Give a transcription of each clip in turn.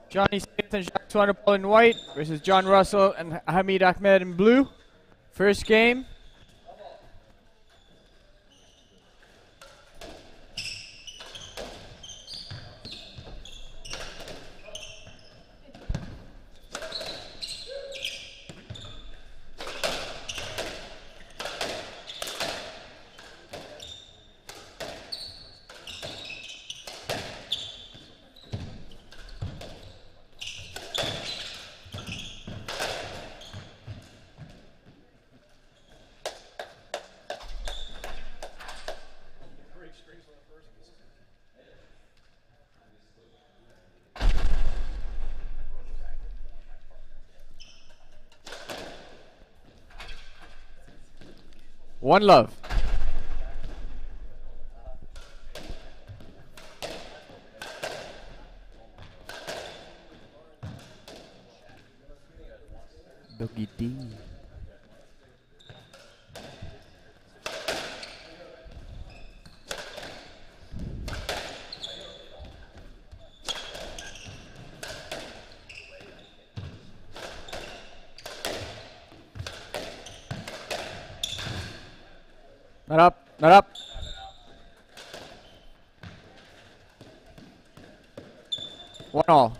Johnny Smith and Jacques Swanepoel in white versus John Russell and Ahmed in blue. First game. One love. Doggy D. Not up, not up. One all.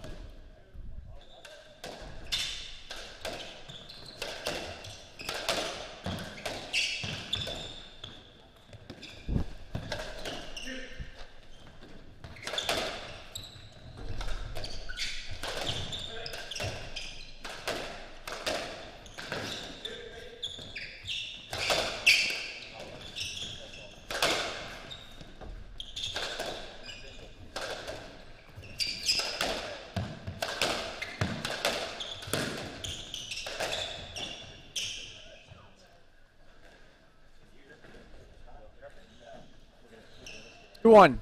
One.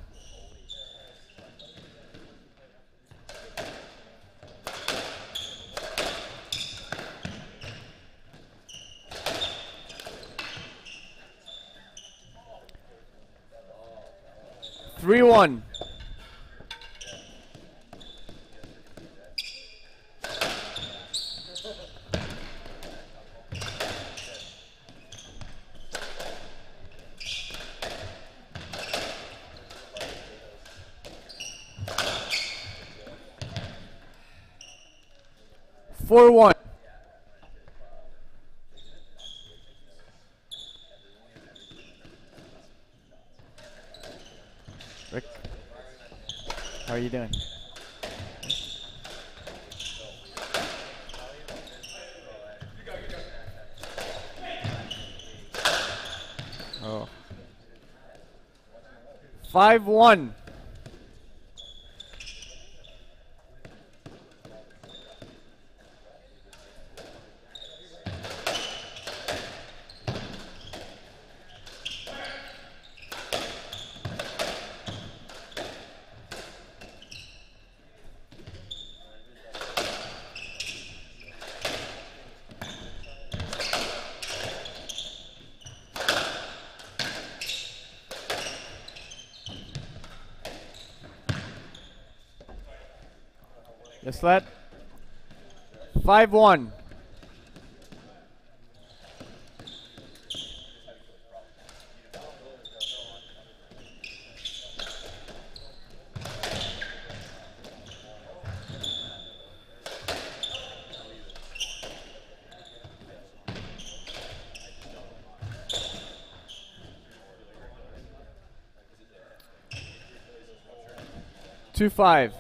Three one. Four one. Rick, how are you doing? Oh. 5-1. Yes, lad. 5-1. Two five.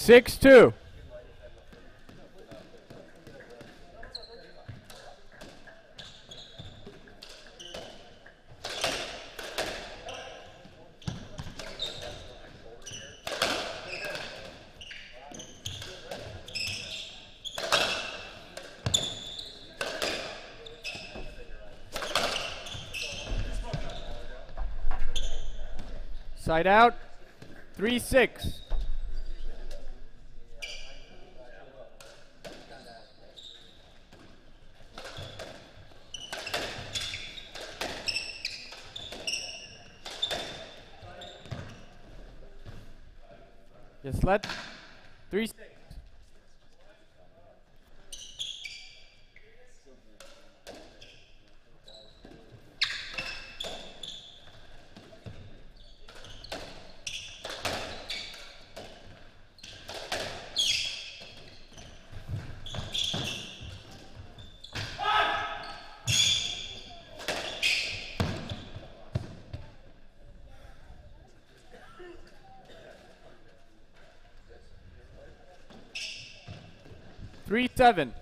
6-2. Side out, 3-6. Just let 3-6. Three, 7.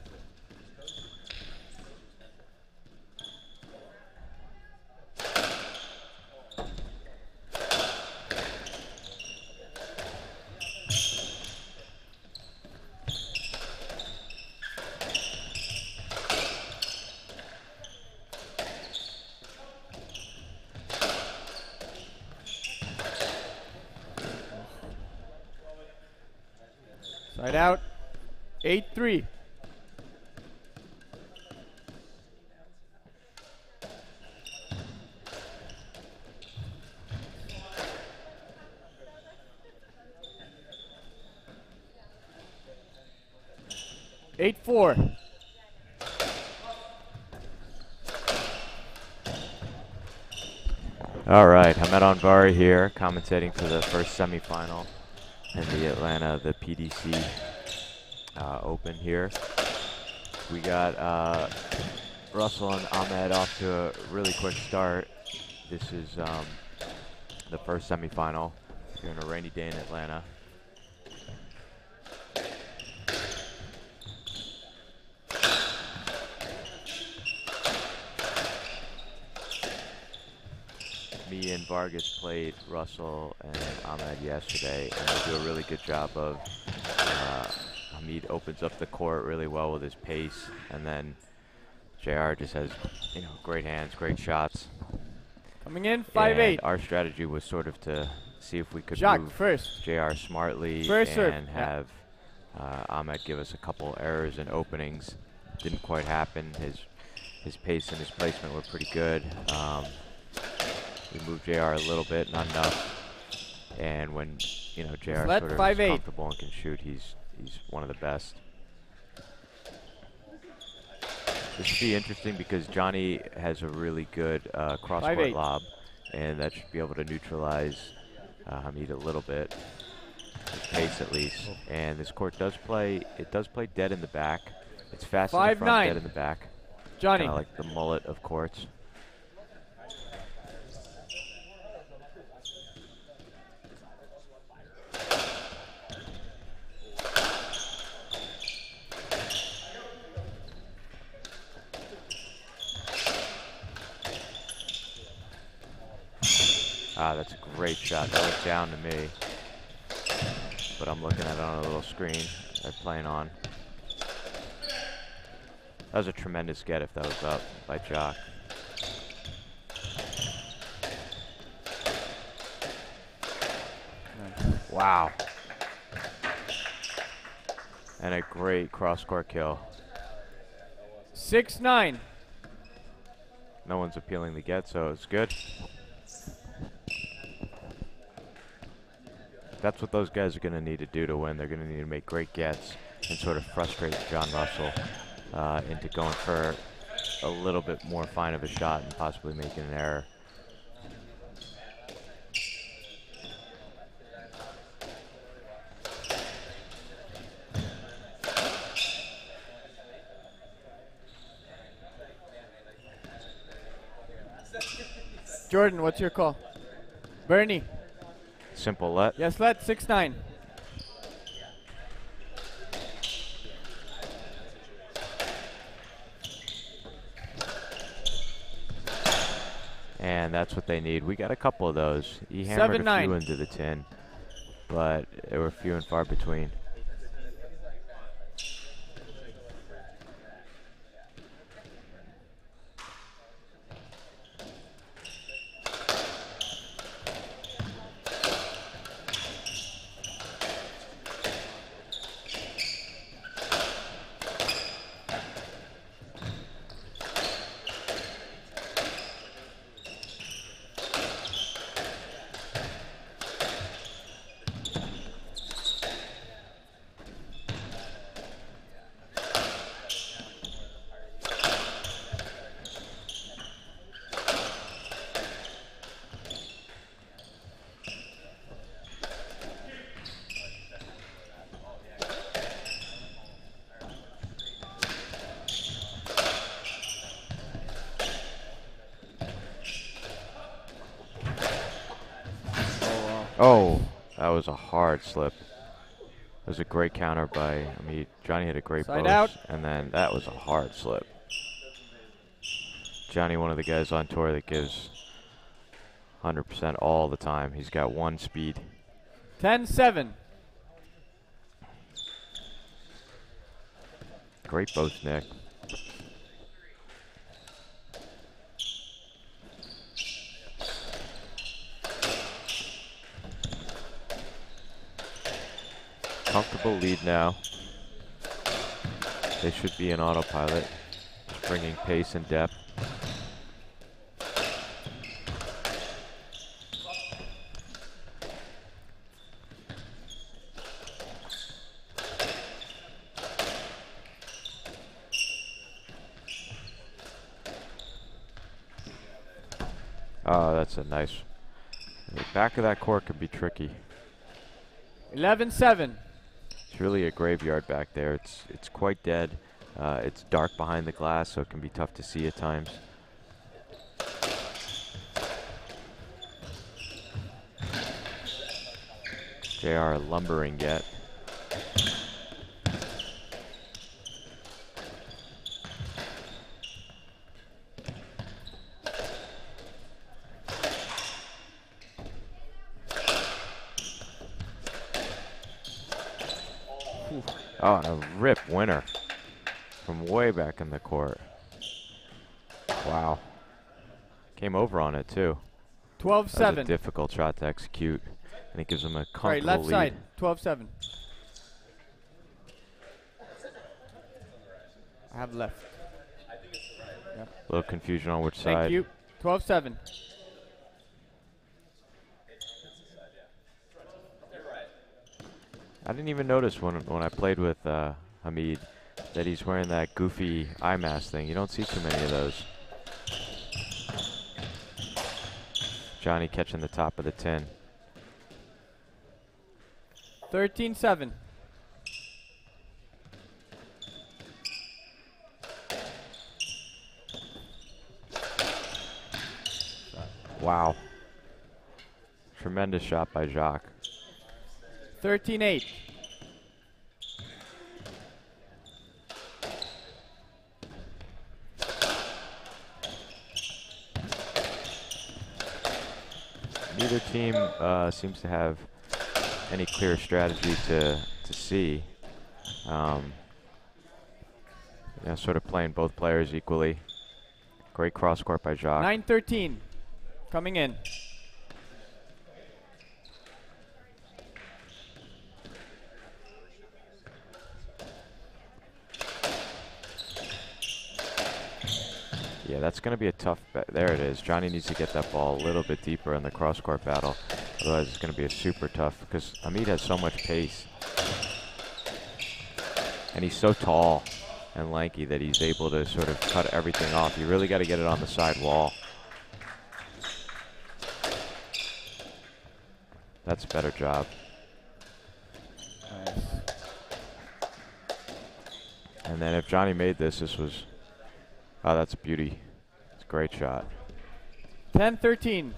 Side out, 8-3. Eight, 4. All right, Ahmed Anvari here, commentating for the first semifinal in the Atlanta, the PDC Open here. We got Russell and Ahmed off to a really quick start. This is the first semifinal here on a rainy day in Atlanta. Me and Vargas played Russell and Ahmed yesterday, and they do a really good job of Ahmed opens up the court really well with his pace, and then JR just has, great hands, great shots. Coming in, 5-8. Our strategy was sort of to see if we could Jacques move first. JR smartly and have Ahmed give us a couple errors and openings. Didn't quite happen. His pace and his placement were pretty good. We moved JR a little bit, not enough. And when JR sort of is comfortable and can shoot, he's one of the best. This should be interesting because Johnny has a really good cross-court lob, and that should be able to neutralize Ahmed a little bit, his pace at least. And this court does play dead in the back. It's fast in the front, dead in the back. Johnny. Kind of like the mullet of courts. That's a great shot. That looked down to me, but I'm looking at it on a little screen they're playing on. That was a tremendous get if that was up by Jock. Wow. And a great cross-court kill. 6-9. No one's appealing the get, so it's good. That's what those guys are going to need to do to win. They're going to need to make great gets and sort of frustrate John Russell into going for a little bit more fine of a shot and possibly making an error. Jordan, what's your call? Bernie. Simple let. Yes, let 6-9. And that's what they need. We got a couple of those. He hammered a 7-9. few into the tin, but they were few and far between. Oh, that was a hard slip. It was a great counter by, I mean, Johnny hit a great Side post, out. and then that was a hard slip. Johnny, one of the guys on tour that gives 100% all the time. He's got one speed. 10-7. Great post, Nick. Comfortable lead now. They should be in autopilot, just bringing pace and depth. Oh, that's a nice. The back of that court could be tricky. 11-7. It's really a graveyard back there. It's quite dead. It's dark behind the glass, so it can be tough to see at times. JR lumbering yet. Oh, and a rip winner from way back in the court. Wow. Came over on it, too. 12-7. That was a difficult shot to execute, and it gives them a comfortable Right, left lead. side. 12-7. I have left. Yep. A little confusion on which Thank side. you. 12-7. I didn't even notice when I played with Ahmed that he's wearing that goofy eye mask thing. You don't see too many of those. Johnny catching the top of the tin. 13-7. Wow. Tremendous shot by Jacques. 13-8. Neither team seems to have any clear strategy to see. Sort of playing both players equally. Great cross court by Jacques. 9-13. Coming in. Yeah, that's going to be a tough there it is. Johnny needs to get that ball a little bit deeper in the cross-court battle. Otherwise, it's going to be a super tough because Ahmed has so much pace. And he's so tall and lanky that he's able to sort of cut everything off. You really got to get it on the side wall. That's a better job. Nice. And then if Johnny made this was... Oh, that's a beauty. It's a great shot. 10-13.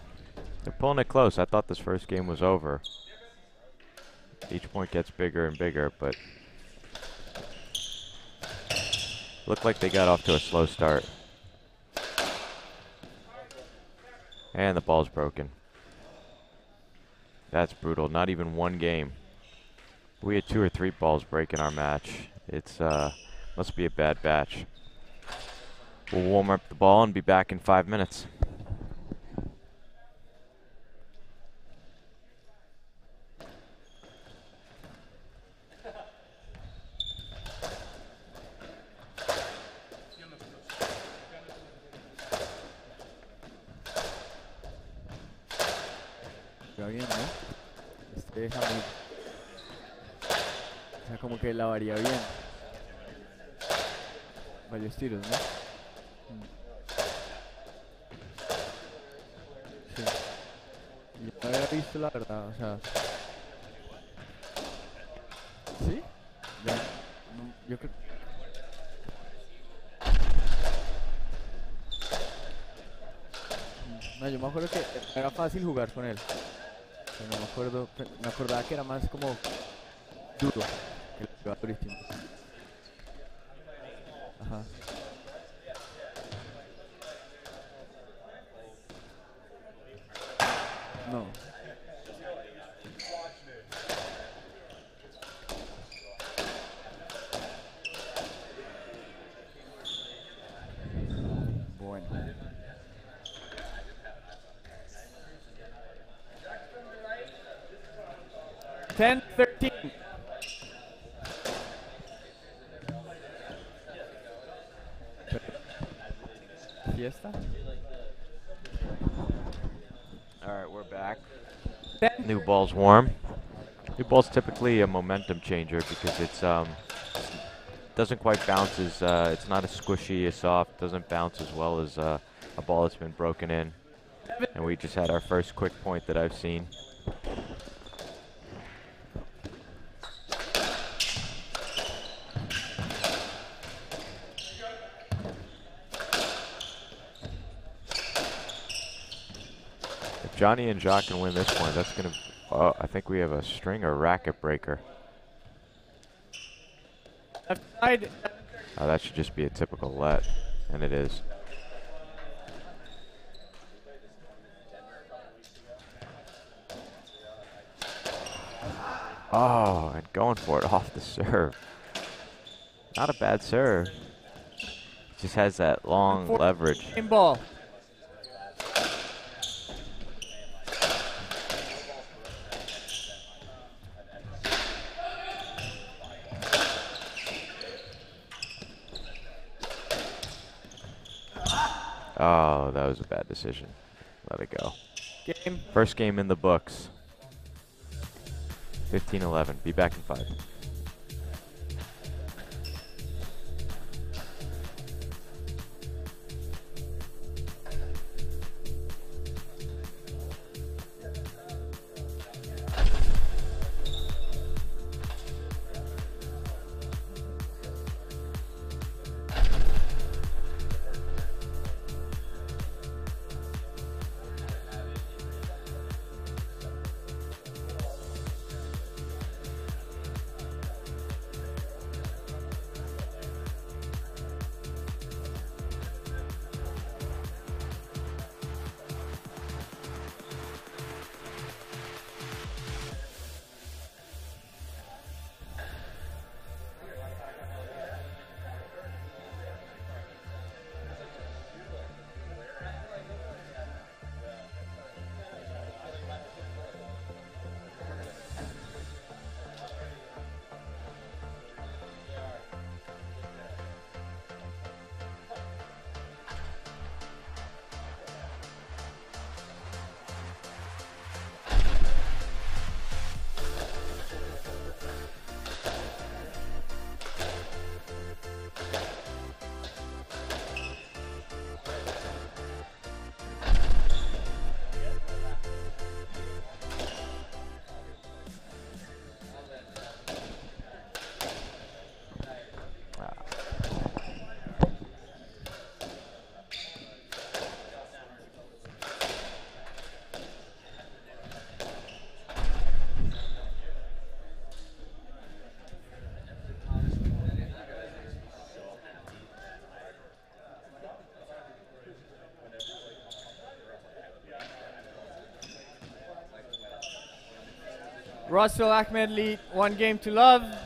They're pulling it close. I thought this first game was over. Each point gets bigger and bigger, but looked like they got off to a slow start. And the ball's broken. That's brutal. Not even one game. We had 2 or 3 balls break in our match. It's must be a bad batch. We'll warm up the ball and be back in 5 minutes. Está bien, ¿no? Ahmed. O sea, como que la varía bien. Varios tiros, ¿no? Sí. Yo no había visto la verdad, o sea. ¿Sí? Ya. Yo creo. No, yo me acuerdo que era fácil jugar con él. Pero no me acuerdo, me acordaba que era más como duro que el jugador distinto. Ajá. No. Bueno. Ten, 13. Fiesta. All right, we're back. 10. New ball's warm. New ball's typically a momentum changer because it's doesn't quite bounce as it's not as squishy as soft. Doesn't bounce as well as a ball that's been broken in. And we just had our first quick point that I've seen. If Johnny and Jacques can win this point, that's gonna. Oh, I think we have a string or racket breaker. Left side. Oh, that should just be a typical let, and it is. Oh, and going for it off the serve. Not a bad serve. Just has that long leverage. Game ball. Oh, that was a bad decision. Let it go. Game. First game in the books. 15-11. Be back in 5. Russell Ahmed lead 1-0.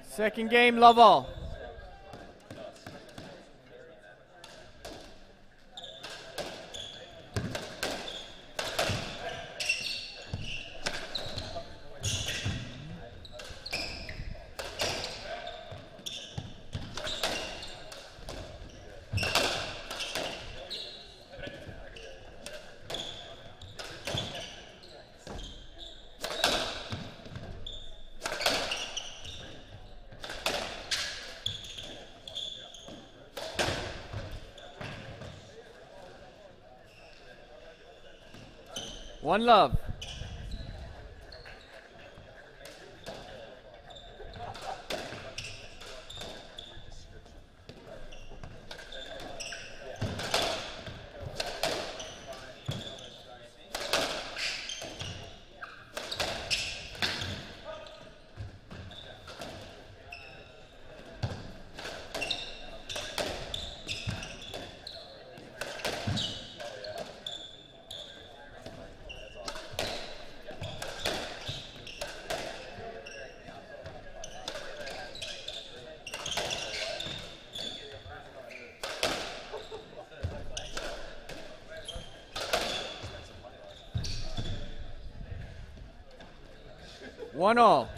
Second game, love all. One love. One all.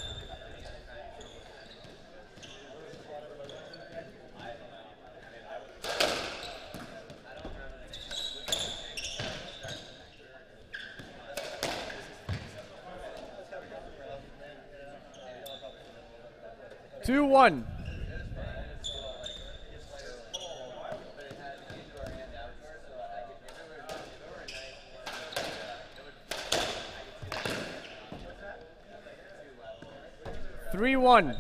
Two, one. Three, one.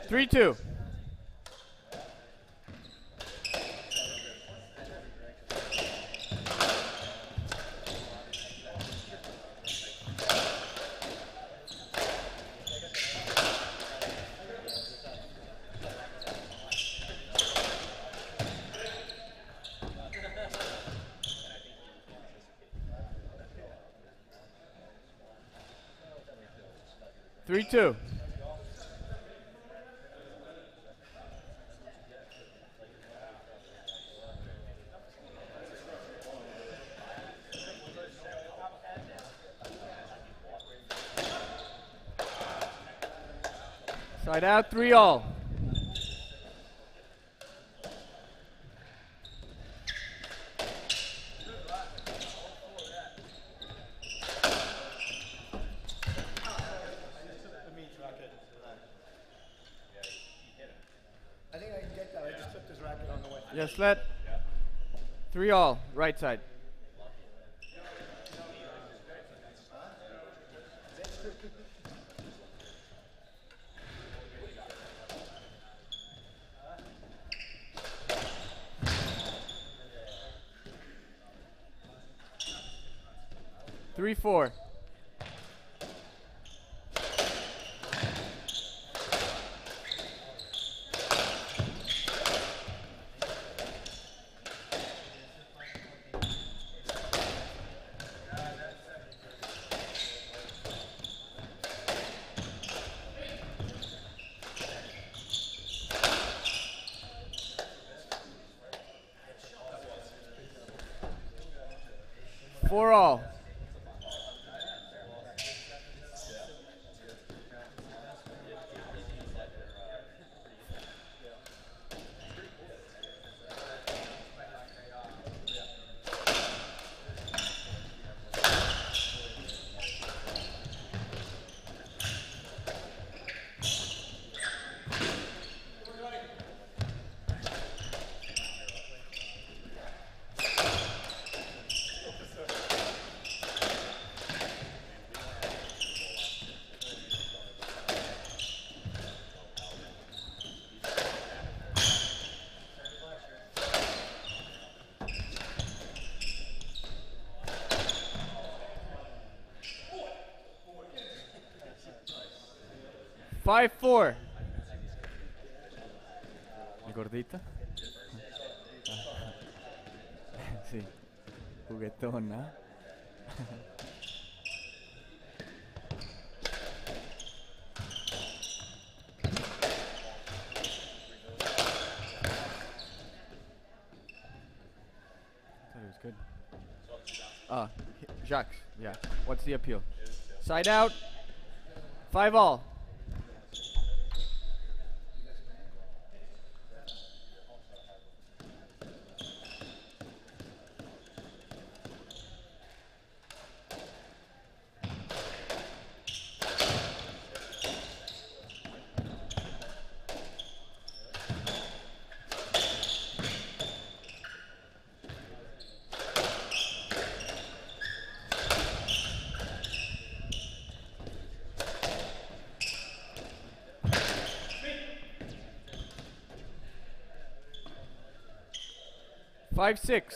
Three, two. Three, two. Side out, 3 all. I think I can get that. I just took this racket on the way. Yes, let. 3 all, right side. Three, four. Four all. 5-4. ¿El gordito? Sí. Juguetón, ¿ah? That was good. Jacques, yeah. What's the appeal? Side out. 5-all. Five, 6.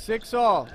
Six all.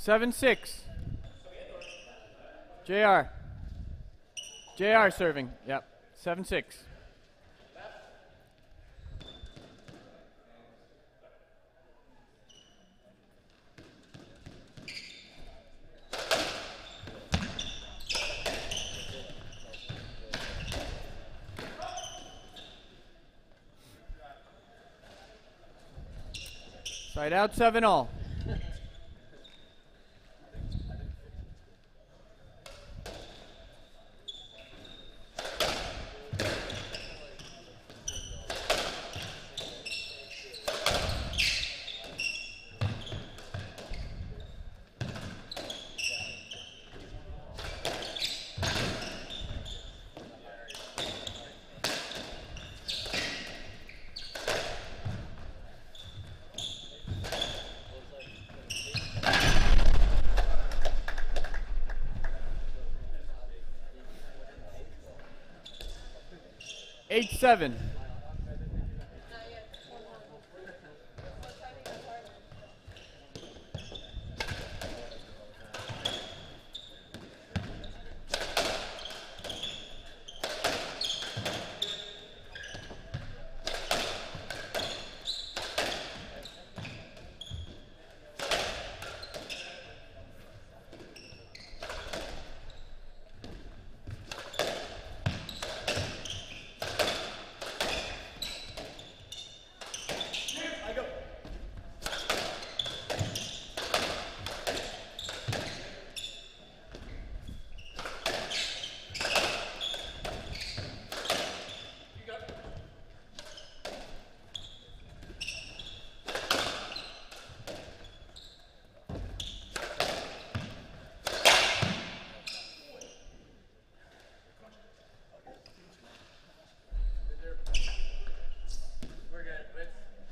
Seven, 6. JR. JR serving. Yep. 7, 6. Side out, 7 all. Eight, 7.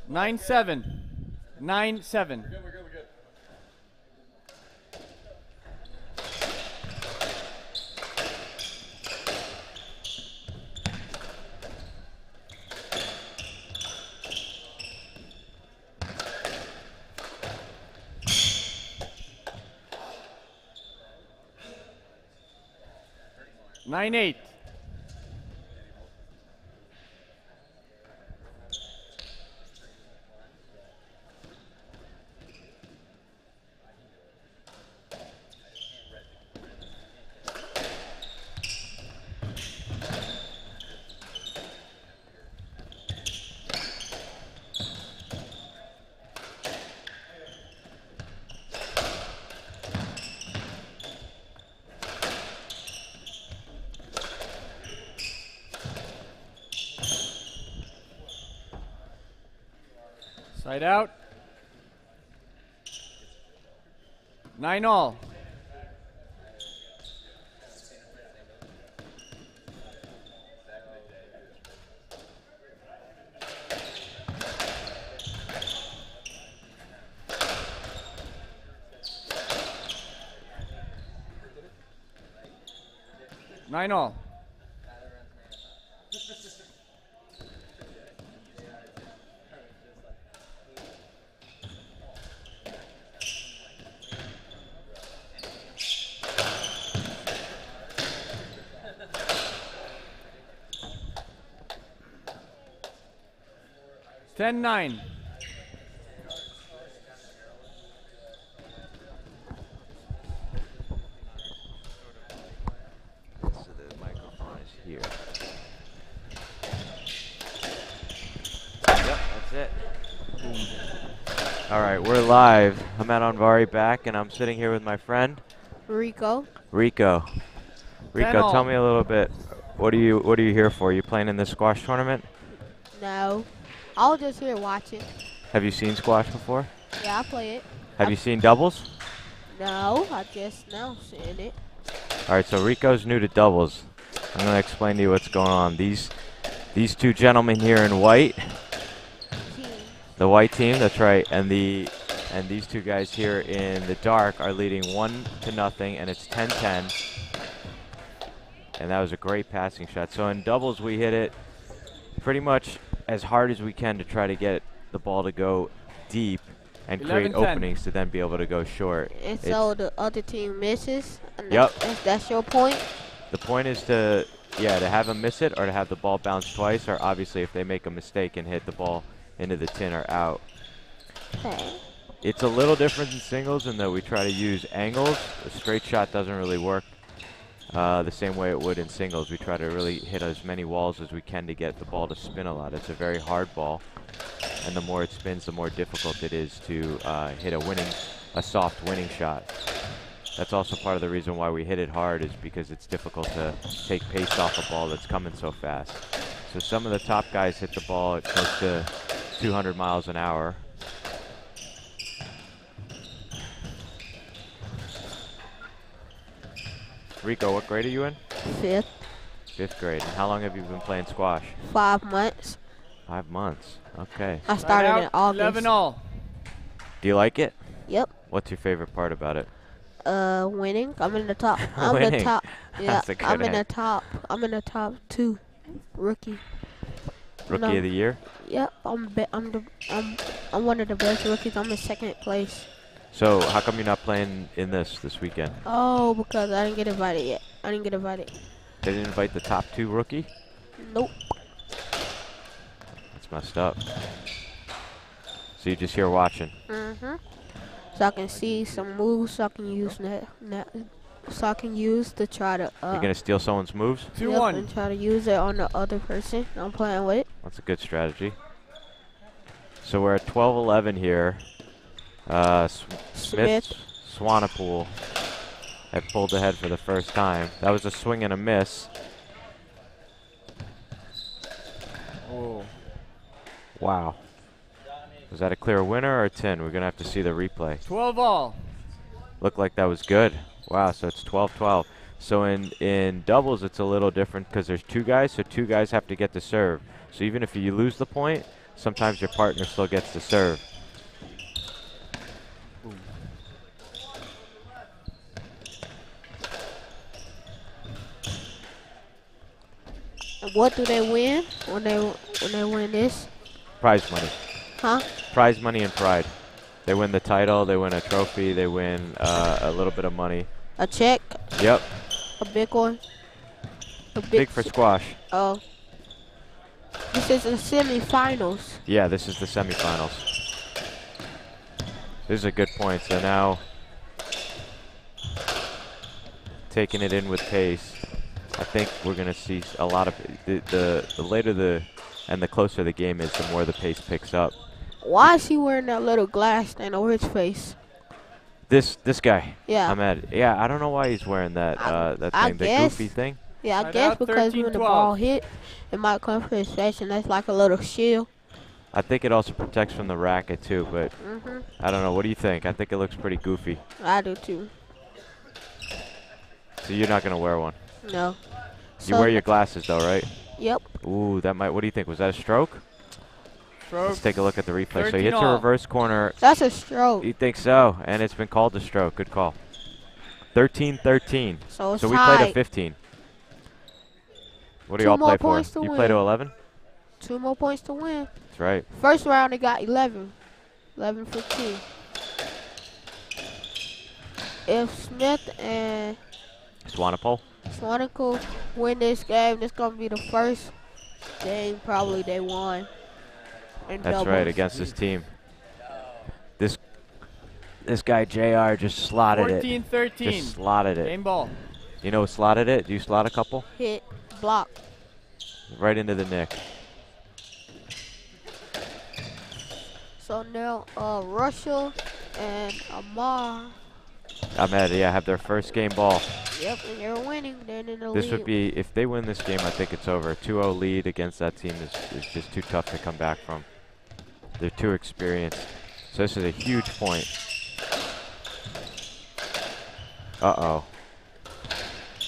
9-7. 9-7. We're good. Nine, 8. Side out. 9-all. Nine all. Ten, 9. So the microphone is here. Yep, that's it. All right, we're live. Ahmed Anvari back, and I'm sitting here with my friend Rico. Rico, tell me a little bit. What are you here for? You playing in this squash tournament? No. I was just here watching. Have you seen squash before? Yeah, I play it. Have you seen doubles? No, I just now seeing it. All right, so Rico's new to doubles. I'm going to explain to you what's going on. These two gentlemen here in white, the white team, that's right, and these two guys here in the dark are leading 1-0, and it's 10-10. And that was a great passing shot. So in doubles, we hit it pretty much as hard as we can to try to get the ball to go deep and create 11-10. openings to then be able to go short. And so the other team misses. And Yep. That's your point? The point is to have them miss it or to have the ball bounce twice, or obviously if they make a mistake and hit the ball into the tin or out. Okay. It's a little different in singles in that we try to use angles. A straight shot doesn't really work the same way it would in singles. We try to really hit as many walls as we can to get the ball to spin a lot. It's a very hard ball, and the more it spins, the more difficult it is to hit a soft winning shot. That's also part of the reason why we hit it hard, is because it's difficult to take pace off a ball that's coming so fast. So some of the top guys hit the ball at close to 200 miles an hour. Rico, what grade are you in? 5th. 5th grade. And how long have you been playing squash? 5 months. 5 months. Okay. I started in August. 11-all. Do you like it? Yep. What's your favorite part about it? Winning. I'm in the top. I'm in Winning. the top. Yeah, That's a good I'm in the hang. top. I'm in the top 2. Rookie. Rookie of the year? Yep. I'm one of the best rookies. I'm in 2nd place. So how come you're not playing in this weekend? Oh, because I didn't get invited yet. I didn't get invited. They didn't invite the top 2 rookie? Nope. That's messed up. So you're just here watching? Mm-hmm. So I can see some moves so I can use so I can use to try to You're gonna steal someone's moves? 2-1. and try to use it on the other person I'm playing with. That's a good strategy. So we're at 12-11 here. Smith. Swanepoel had pulled ahead for the first time. That was a swing and a miss. Oh. Wow. Was that a clear winner or a 10? We're going to have to see the replay. 12-all. Looked like that was good. Wow, so it's 12-12. So in doubles, it's a little different because there's 2 guys, so 2 guys have to get to serve. So even if you lose the point, sometimes your partner still gets to serve. Boom. And what do they win when they win this? Prize money. Huh? Prize money and pride. They win the title, they win a trophy, they win a little bit of money. A check? Yep. A big one? A Big for squash. Oh. This is the semifinals. Yeah, this is the semifinals. This is a good point. So now, taking it in with pace, I think we're going to see a lot of the later the closer the game is, the more the pace picks up. Why is he wearing that little glass thing over his face? This guy, Yeah. Ahmed. Yeah, I don't know why he's wearing that that I thing, the guess. goofy thing. Yeah, I Side guess out, because when 13-12. the ball hit, it might come for his face, and that's like a little shield. I think it also protects from the racket too, but Mhm. I don't know. What do you think? I think it looks pretty goofy. I do too. So you're not gonna wear one. No. You wear your glasses though, right? Yep. Ooh, that might. What do you think? Was that a stroke? Stroke. Let's take a look at the replay. So he 13 hits a all. reverse corner. That's a stroke. You think so? And it's been called a stroke. Good call. 13-13. So it's So we played tied. at 15. What do Two y'all more play for? points to You play to win. 11? 2 more points to win. That's right. First round, they got 11. 11-15. If Smith and Swanepoel. Swanepoel win this game, this going to be the first game probably they won. In That's doubles. right, against this team. This guy JR just slotted it. 14-13. Just slotted it. Game ball. You know who slotted it? Do you slot a couple? Hit, block. Right into the nick. So now Russell and Amar, Ahmed, yeah, have their first game ball. yep, and they're winning. They're in the This lead. would be, if they win this game, I think it's over. 2-0 lead against that team is just too tough to come back from. They're too experienced. So this is a huge point. Uh-oh.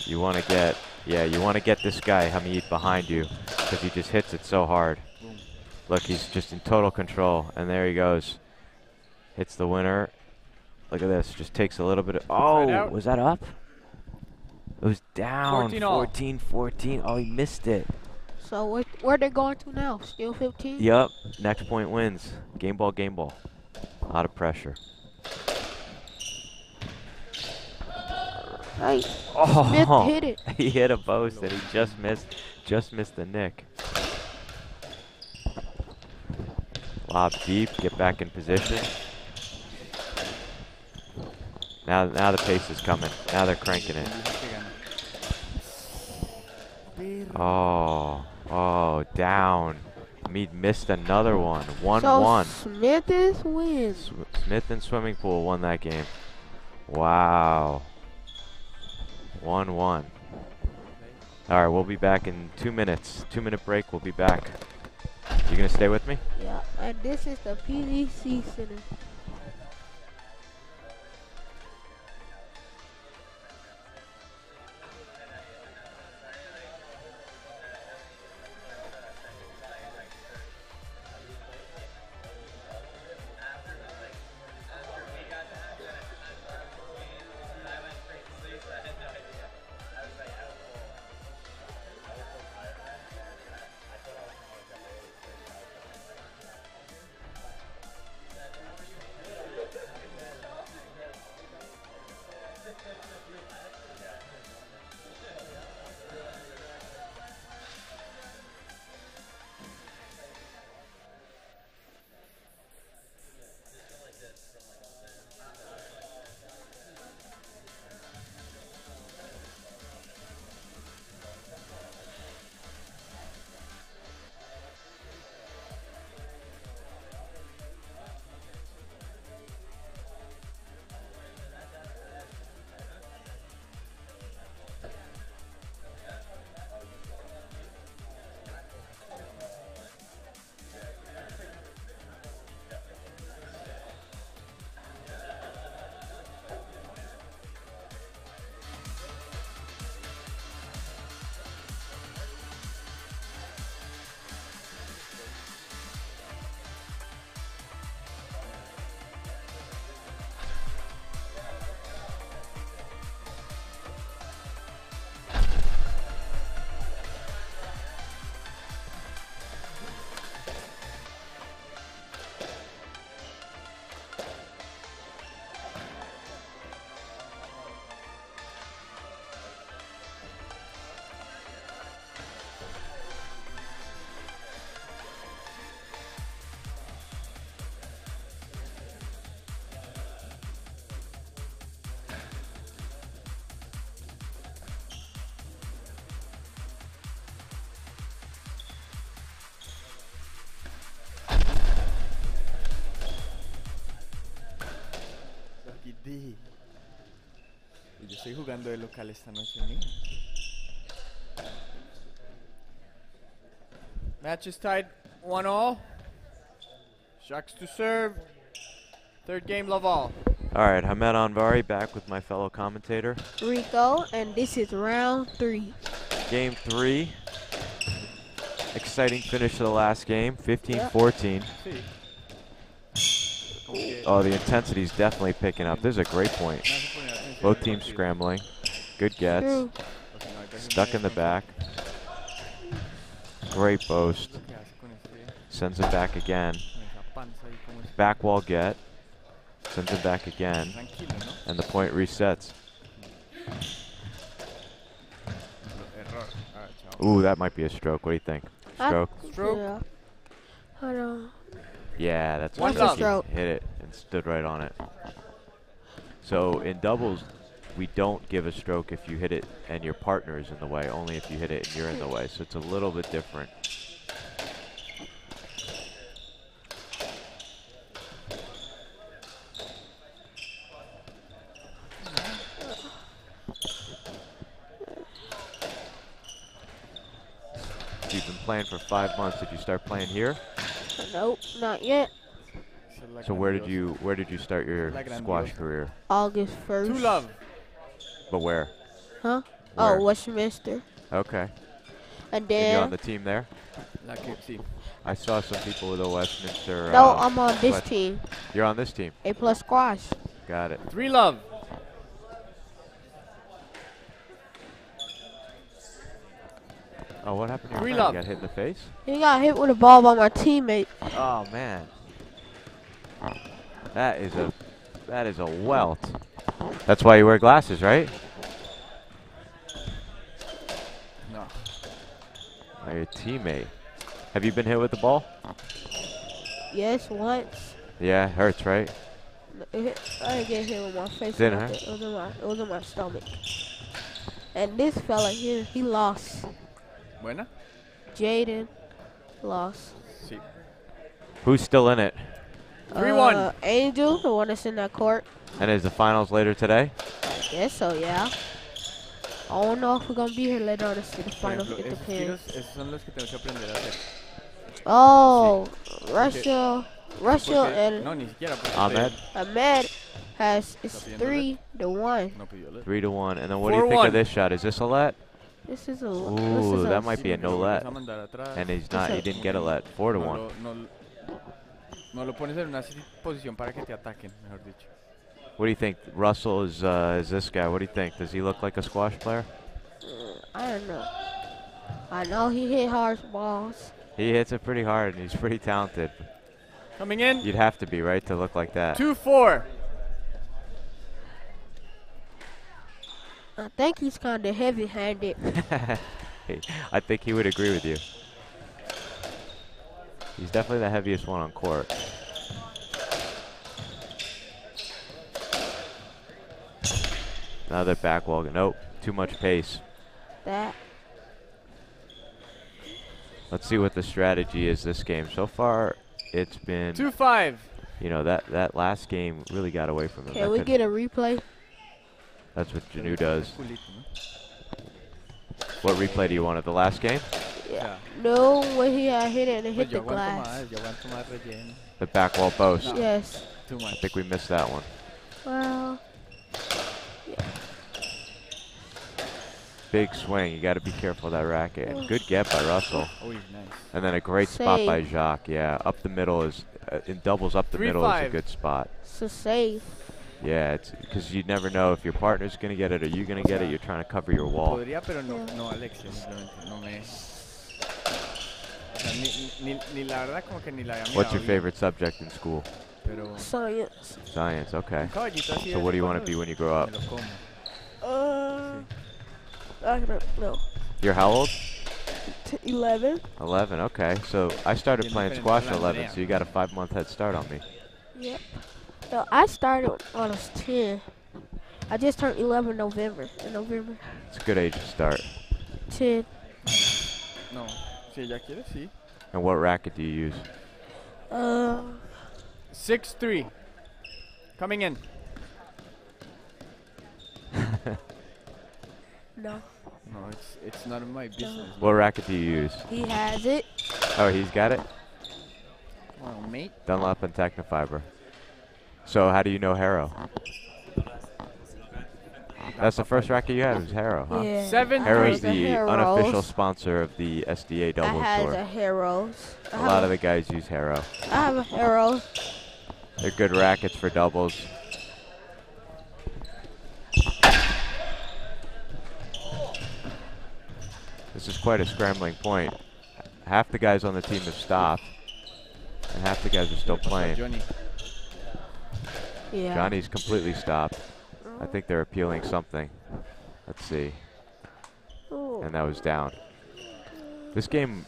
You want to get, you want to get this guy, Hamid, behind you because he just hits it so hard. Boom. Look, he's just in total control, and there he goes. Hits the winner. Look at this, just takes a little bit of, oh, was that up? It was down, 14 all. 14-14. Oh, he missed it. So where they going to now? Still 15? Yup, next point wins. Game ball, game ball. A lot of pressure. Hey, Oh, Smith hit it. He hit a post and he just missed the nick. Lob deep, get back in position. Now the pace is coming. Now they're cranking it. Oh, down. Hamid missed another one. 1-1. So Smith is wins. Smith and Swimming Pool won that game. Wow. 1-1. All right, we'll be back in 2 minutes. 2-minute break, we'll be back. You gonna stay with me? Yeah, and this is the PDC Center. Sí. Y yo estoy jugando de local esta noche, mía. Match is tied 1-all. Sharks to serve. Third game, love all. All right, Ahmed Anvari back with my fellow commentator. Rico, and this is round 3. Game 3. Exciting finish to the last game, 15-14. Sí. Oh, the intensity's definitely picking up. This is a great point. Both teams scrambling. Good gets. True. Stuck in the back. Great boast. Sends it back again. Back wall get. Sends it back again. And the point resets. Ooh, that might be a stroke. What do you think? Stroke? Stroke. Yeah. I don't. Yeah, that's One what love. Stroke. hit it and stood right on it. So in doubles, we don't give a stroke if you hit it and your partner is in the way, only if you hit it and you're in the way. So it's a little bit different. You've been playing for 5 months. Did you start playing here? Nope, not yet. So where did you start your squash career? August 1st. Two love. But where? Huh? Where? Oh, Westminster. Okay. And And you're on then. the team there? Sí. I saw some people with a Westminster. No, I'm on this what? team. You're on this team. A plus squash. Got it. 3 love. Oh, what happened to your Three friend? love. You got hit in the face? He got hit with a ball by my teammate. Oh man. That is a welt. That's why you wear glasses, right? No. Oh, your teammate. Have you been hit with the ball? Yes, once. Yeah, it hurts, right? I didn't get hit with my face. Didn't or hurt? nothing. It was in my stomach. And this fella here, he lost. Buena. Jaden lost. Sí. Who's still in it? 3-1. Angel, the one that's in that court. And is the finals later today? Yes, so yeah. I don't know if we're gonna be here later on to see the Por finals. ejemplo, It esos depends. tiros, esos son los que tengo que aprender a hacer. Oh, Russia Porque- and no, ni siquiera. Porque Ahmed? Ahmed has it's Está pidiendo 3-1. No pidió let. 3-1. And then what do you think 4-1. of this shot? Is this a let? This is a. Ooh, that might be a no Lo let. vuelves a mandar atrás. And he's not. He didn't get a let. 4-1. No lo pones en una posición para que te ataquen, mejor dicho. What do you think? Russell is this guy. What do you think? Does he look like a squash player? I don't know. I know he hit hard balls. He hits it pretty hard, and he's pretty talented. Coming in. You'd have to be, right, to look like that. 2-4. I think he's kind of heavy-handed. I think he would agree with you. He's definitely the heaviest one on court. Another back wall. Nope, too much pace. That. Let's see what the strategy is this game. So far, it's been, 2-5. you know, that last game really got away from him. Can we get a replay? That's what Janu does. Culito, ¿no? What replay do you want of the last game? Yeah. No, when he had hit it and it hit Pues the yo aguanto glass. más, yo aguanto más relleno. The back wall post. No. Yes. Too I much. think we missed that one. Well, Big swing. You got to be careful of that racket. And good get by Russell. Oh, nice. And then a great spot by Save. Jacques. Yeah, up the middle is in doubles. Up the middle is a 3-5. good spot. it's a save. Yeah, it's because you never know if your partner's gonna get it or you're gonna get it. You're trying to cover your wall. Podría, pero no Alexia, simplemente. No me. O sea, ni la verdad, como que ni la había What's your mirado bien, favorite subject in school? Pero Science. Science. Okay. un caballito así So de what do you vez en want to be cuando, when you grow up? me lo como. I don't know. You're how old? 11. 11. Okay. So I started Bien playing diferente squash a at la 11. Andrea. So you got a 5-month head start on me. Yep. No, I started when I was 10. I just turned 11 in November. It's a good age to start. 10. No, si ella quiere, sí. And what racket do you use? 6-3. Coming in. No. No, it's none of my business. What racket do you use? He has it. Oh, he's got it? Well, mate. Dunlop and Technofiber. So how do you know Harrow? That's the first racket you had, was Harrow, huh? Yeah. Seven, I Harrow's had the Harrows. unofficial sponsor of the SDA I doubles had tour. the Harrows. A lot of the guys use Harrow. I have a Harrow. They're good rackets for doubles. This is quite a scrambling point. Half the guys on the team have stopped, and half the guys are still playing. Johnny. Yeah. Johnny's completely stopped. I think they're appealing something. Let's see. Ooh. And that was down. This game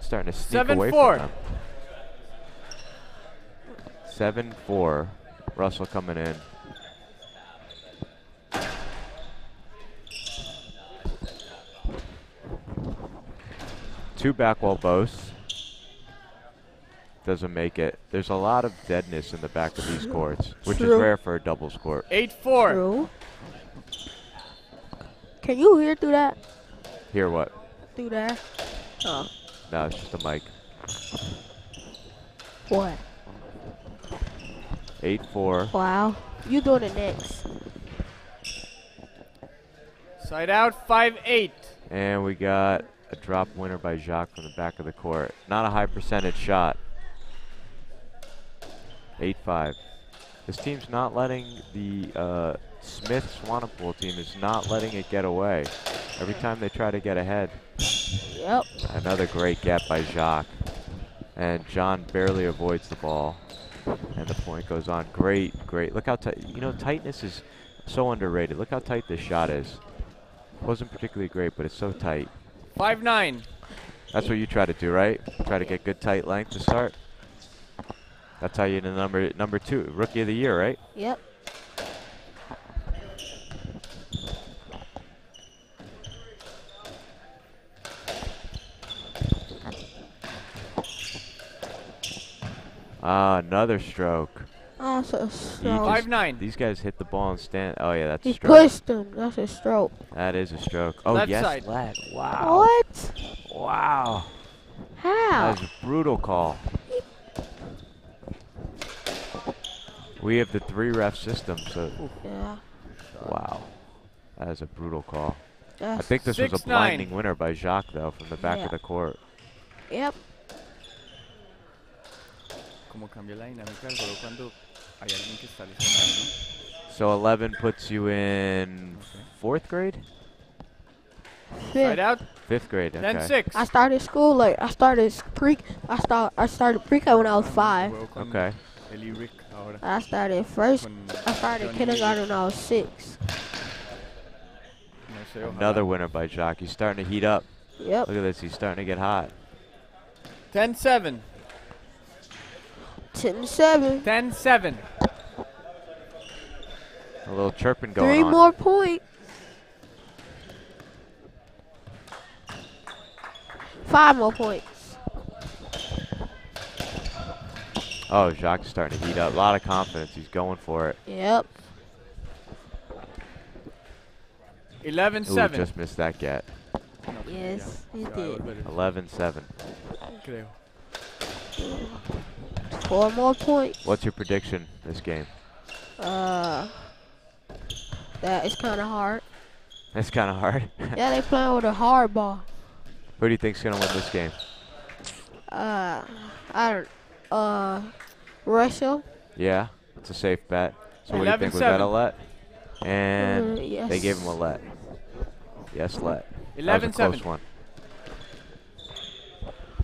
is starting to sneak away 7-4. from them. 7-4. Russell coming in. Two backwall boasts. Doesn't make it. There's a lot of deadness in the back of these courts, which is True. rare for a doubles court. 8-4. True. Can you hear through that? Hear what? Through there? Oh. No, it's just a mic. What? 8-4. Wow. You doing it next. Side out, 5-8. And we got a drop winner by Jacques from the back of the court. Not a high percentage shot. 8-5. This team's not letting the Smith Swanepoel team is not letting it get away. Every time they try to get ahead. Yep. Another great get by Jacques. And John barely avoids the ball. And the point goes on. Great, great. Look how tight. You know, tightness is so underrated. Look how tight this shot is. Wasn't particularly great, but it's so tight. 5-9. That's what you try to do, right? Try to get good tight length to start. That's how you the number 2 rookie of the year, right? Yep. Ah, another stroke. Oh, so You stroke. just- 5-9. These guys hit the ball and stand. Oh yeah, that's a He stroke. pushed him. That's a stroke. That is a stroke. Oh Left yes, side. let. Wow. What? Wow. How? That was a brutal call. We have the 3 ref system, so Yeah. wow. That is a brutal call. I That's think this was a 6-9. blinding winner by Jacques though from the back Yeah. of the court. Yep. Como cambia la dinámica del juego cuando hay alguien que está lesionado. So 11 puts you in 4th grade? Side Fifth. out, 5th grade, okay. 10-6. I started school like I started pre-K when I was 5. Juego con Okay. Eli Rick ahora. I started first. Con I started Johnny kindergarten when I was 6. No sé, ojalá. Another winner by Jacques. He's starting to heat up. Yep. Look at this, he's starting to get hot. 10-7. 10-7. 10-7. A little chirping going 3 on. more points. 5 more points. Oh, Jacques is starting to heat up. A lot of confidence. He's going for it. Yep. 11-7. Ooh, just missed that get. No, creo que Yes, ya. he Se va a did. devolver. 11-7. Creo. 4 more points. What's your prediction this game? That is kind of hard. It's kind of hard. Yeah, they playing with a hard ball. Who do you think's gonna win this game? I don't. Russia. Yeah, it's a safe bet. So what do you think? Was 11-7. that a let? And Yes. they gave him a let. Yes, let. That was a 11-7. close one.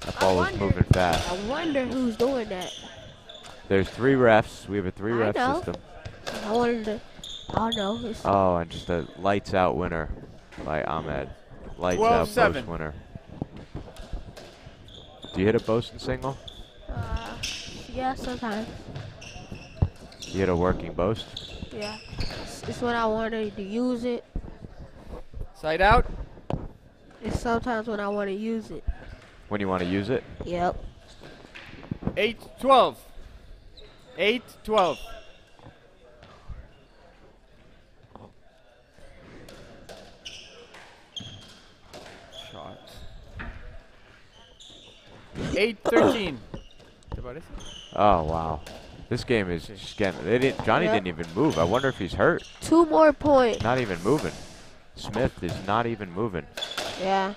That ball was moving fast. I wonder who's doing that. There's 3 refs. We have a 3 I ref know. system. I wonder. I don't know. It's Oh, and just a lights out winner by Ahmed. Lights out 12-7. post winner. Do you hit a Bosun single? yeah, sometimes. You hit a working boast? Yeah. It's when I wanted to use it. Side out. It's sometimes when I want to use it. When you want to use it? Yep. 8-12. 8-12. 8-13. ¿Te parece? Oh, wow. This game is just getting. Johnny Yep. didn't even move. I wonder if he's hurt. 2 more points. Not even moving. Smith is not even moving. Yeah.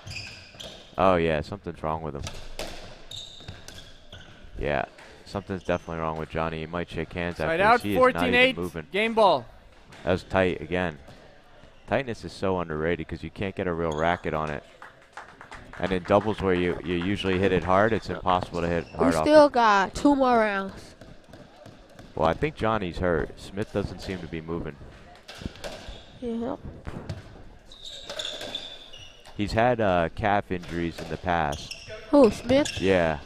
Oh, yeah. Something's wrong with him. Yeah. Something's definitely wrong with Johnny. He might shake hands Side after out, this. He is not even 14-8. moving. Game ball. That was tight again. Tightness is so underrated because you can't get a real racket on it. And in doubles where you usually hit it hard, it's impossible to hit We hard off still it. got 2 more rounds. Well, I think Johnny's hurt. Smith doesn't seem to be moving. Yep. He's had calf injuries in the past. Who, Smith? Yeah.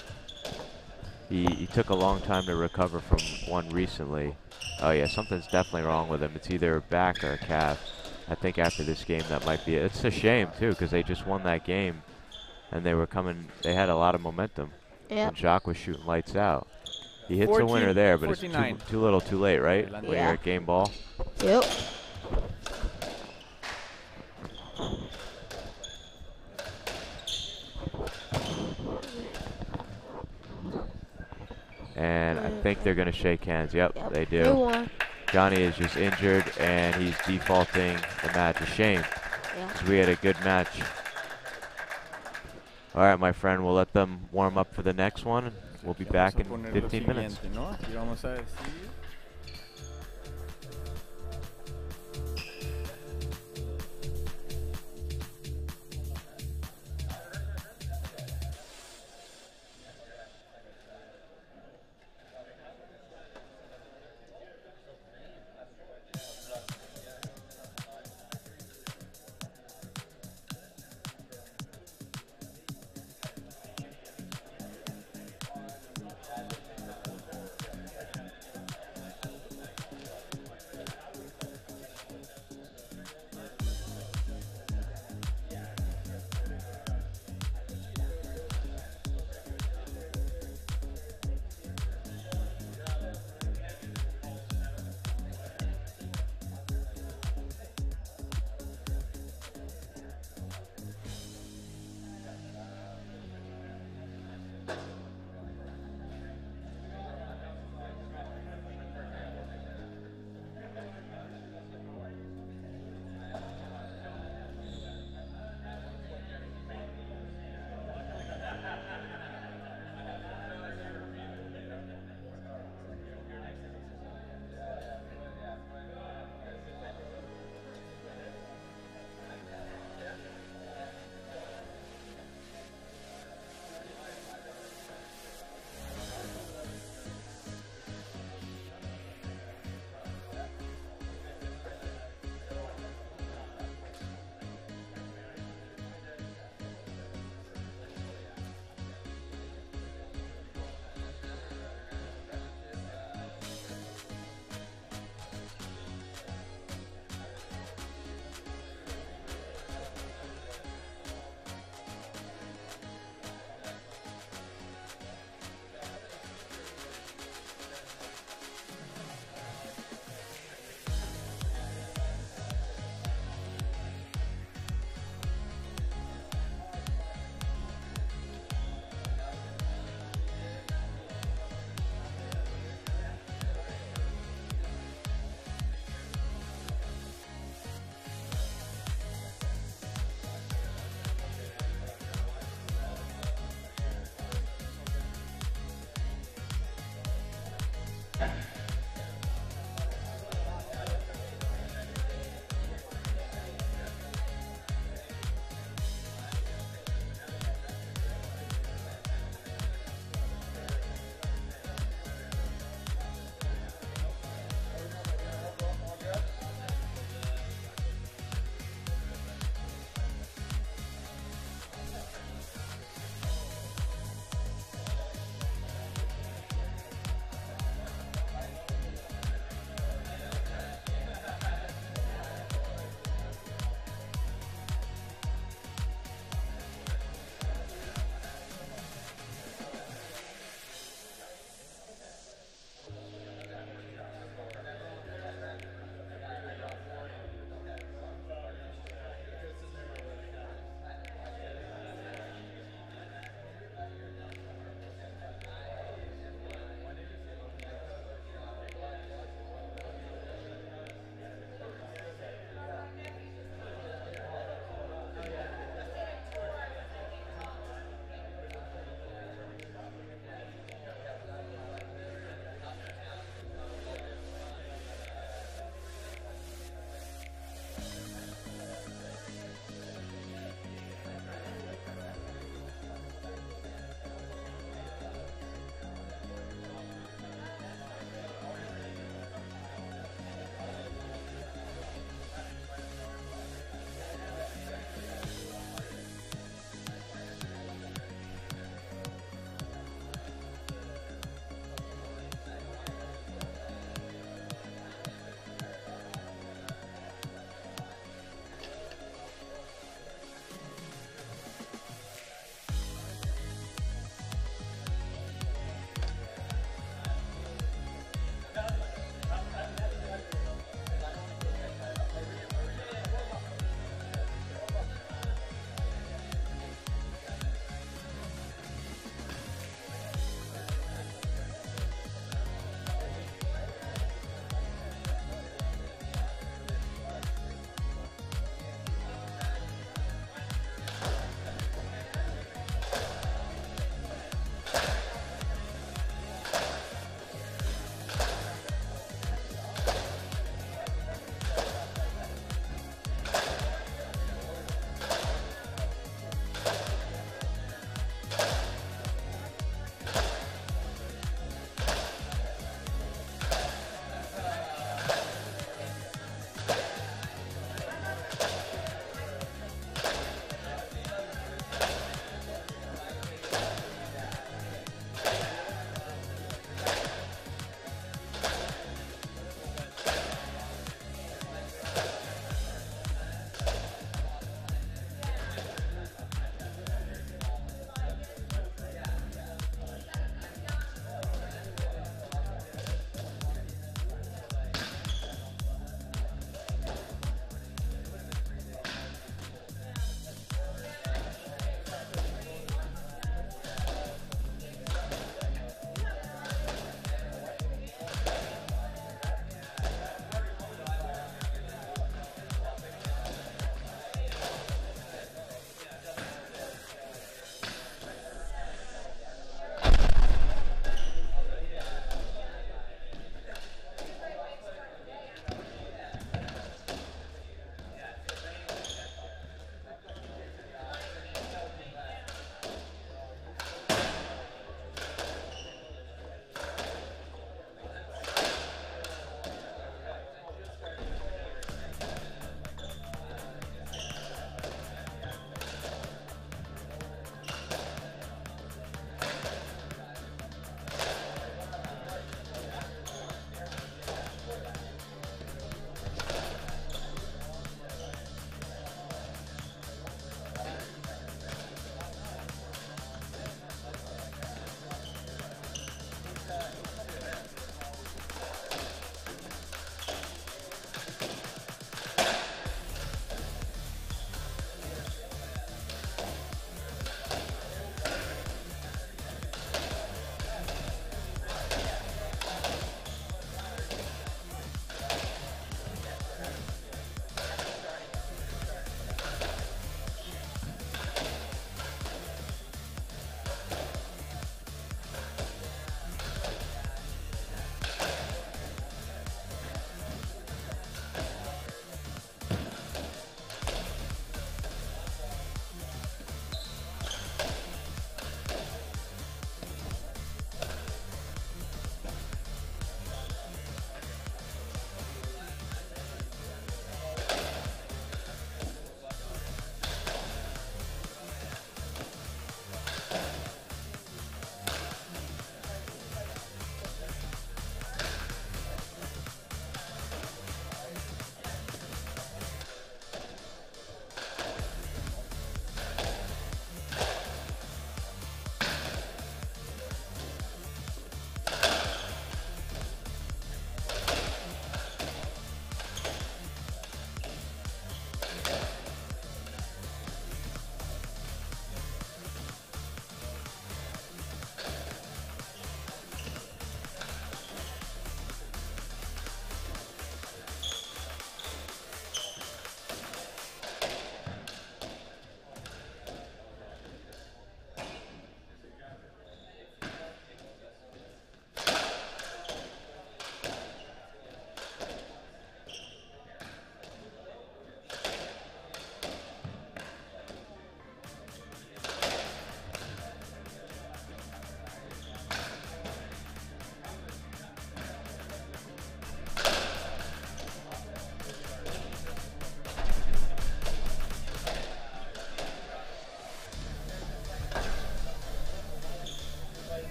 He took a long time to recover from one recently. Oh, yeah, something's definitely wrong with him. It's either a back or a calf. I think after this game, that might be it. It's a shame, too, because they just won that game. And they were coming, they had a lot of momentum. Yep. And Jacques was shooting lights out. He hits a 14, winner there, but it's 49. too little too late, right? Yeah. When you're at game ball. Yep. And I think they're going to shake hands. Yep, Yep. they They do. won. Johnny is just injured, and he's defaulting the match. A shame, Yeah. because we had a good match. All right, my friend, we'll let them warm up for the next one. We'll be back in Vamos a poner lo 15 minutes. siguiente, ¿no? Aquí vamos a decir.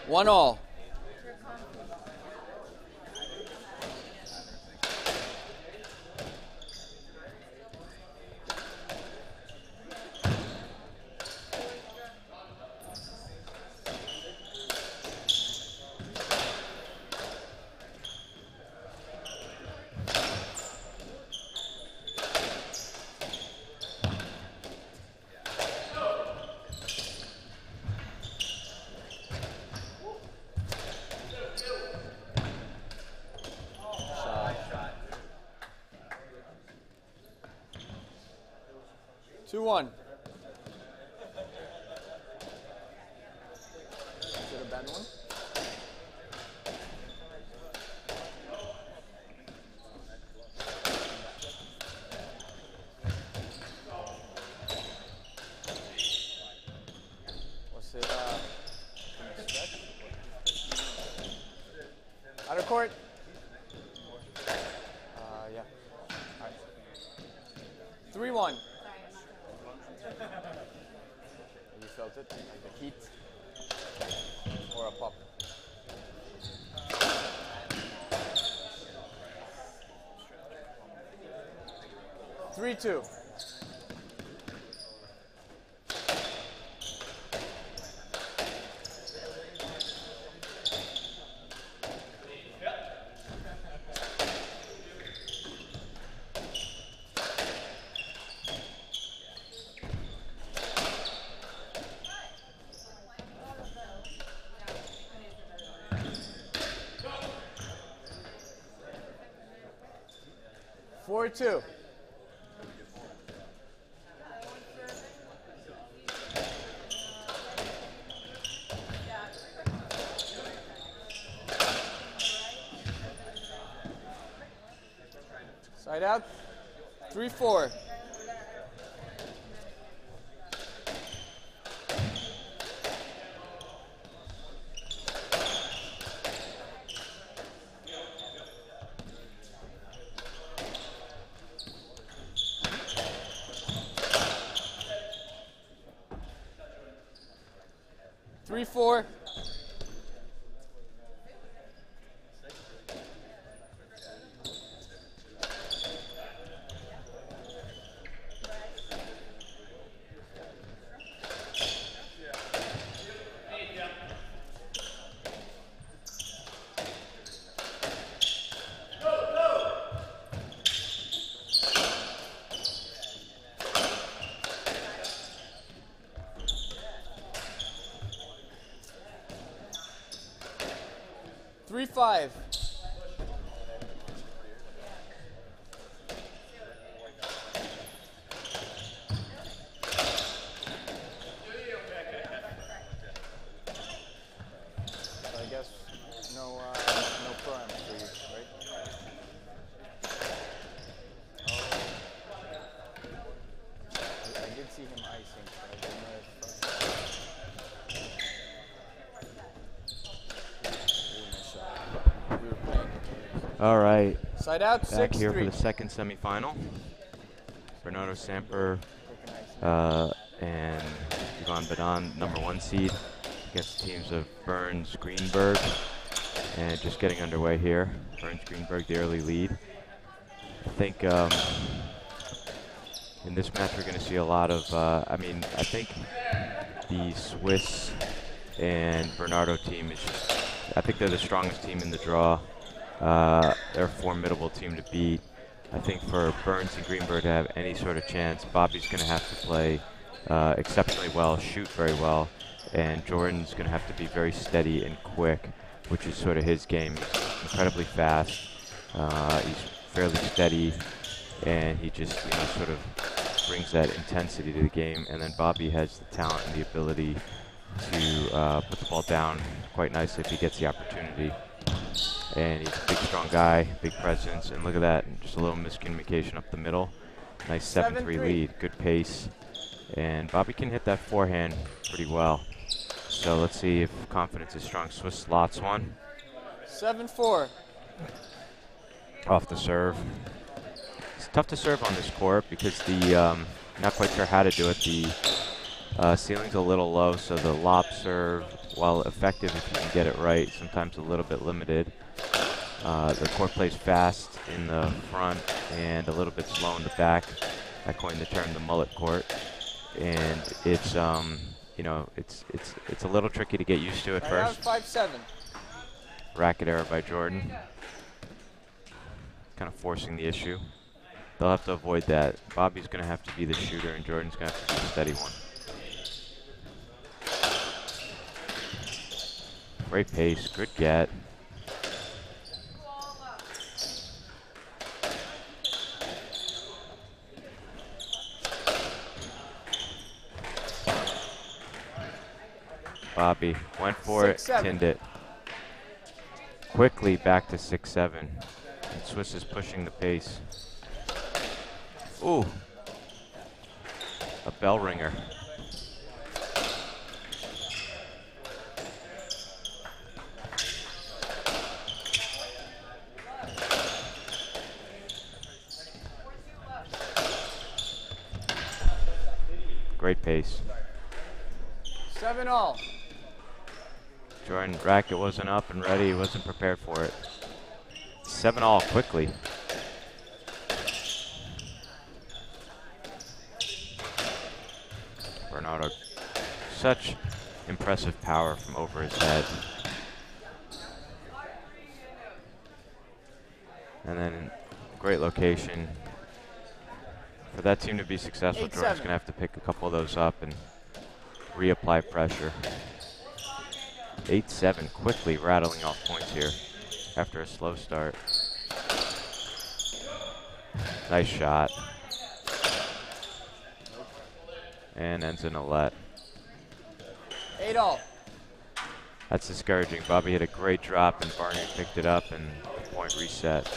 1-all. Shot. 2-1. Is it a bad one? Was it a stretch? Out of court? Yeah. All right. 3-1. You felt it, like the heat or a pop. Three, 2. Four, 2. Side out. 3-4. Three, 4. Three, 5. So I guess no prime for you, right? I did see him icing, so I don't know if All right. side out, Back 6-3. here for the second semifinal. Bernardo Samper and Badan, #1 seed, against the teams of Burns, Greenberg, and just getting underway here. Burns, Greenberg, the early lead. I think in this match we're going to see a lot of, I think the Swiss and Bernardo team is just, I think they're the strongest team in the draw. They're a formidable team to beat. I think for Burns and Greenberg to have any sort of chance, Bobby's going to have to play exceptionally well, shoot very well, and Jordan's going to have to be very steady and quick, which is sort of his game. He's incredibly fast. He's fairly steady, and he just sort of brings that intensity to the game. And then Bobby has the talent and the ability to put the ball down quite nicely if he gets the opportunity. And he's a big, strong guy, big presence, and look at that, just a little miscommunication up the middle. Nice 7-3 lead, good pace, and Bobby can hit that forehand pretty well. So let's see if confidence is strong. Swiss slots one. 7-4. Off the serve. It's tough to serve on this court because the, not quite sure how to do it. The ceiling's a little low, so the lob serve while effective if you can get it right, sometimes a little bit limited. The court plays fast in the front and a little bit slow in the back. I coined the term the mullet court, and it's you know, it's a little tricky to get used to at first. 5-7. Racket error by Jordan, kind of forcing the issue. They'll have to avoid that. Bobby's going to have to be the shooter, and Jordan's going to have to be the steady one. Great pace, good get. Bobby went for it, tinned it. Quickly back to 6-7. And Swiss is pushing the pace. Ooh. A bell ringer. Great pace. 7-all. Jordan racket wasn't up and ready. He wasn't prepared for it. 7-all quickly. Bernardo, such impressive power from over his head. And then great location. For that team to be successful, Jordan's going to have to pick a couple of those up and reapply pressure. 8-7, quickly rattling off points here after a slow start. Nice shot. And ends in a let. 8-all. That's discouraging. Bobby hit a great drop and Barney picked it up and the point reset.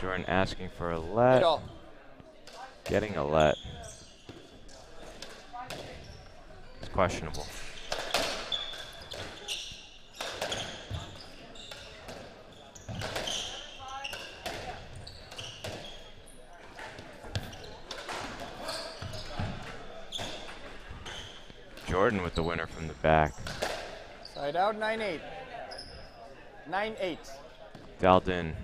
Jordan asking for a let. 8-all. Getting a let. It's questionable. Jordan with the winner from the back. Side out, 9-8. 9-8. Dialed in.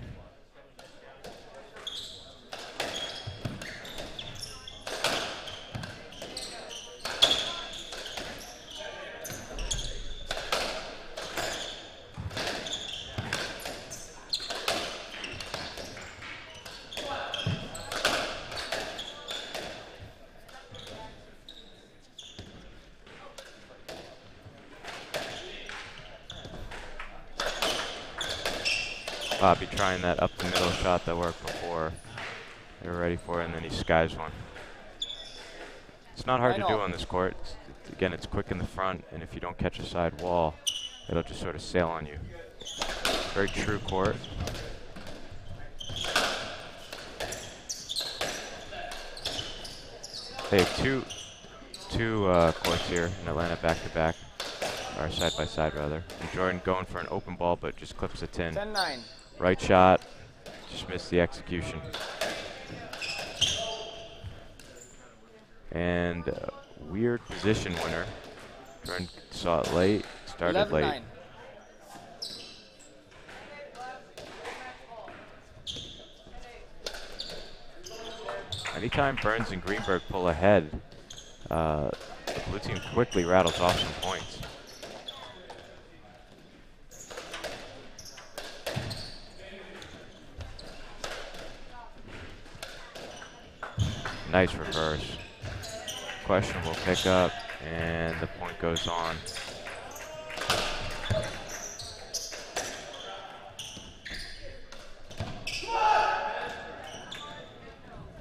Bobby trying that up the middle shot that worked before. They were ready for it, and then he skies one. It's not hard to do on this court. Again, it's quick in the front, and if you don't catch a side wall, it'll just sort of sail on you. Very true court. They have two courts here in Atlanta back-to-back, or side-by-side rather. And Jordan going for an open ball, but just clips the tin. 10-9. Right shot, just missed the execution. And weird position winner. Jordan saw it late, started 11-9. late. Anytime Burns and Greenberg pull ahead, the blue team quickly rattles off some points. Nice reverse. Questionable pickup, and the point goes on.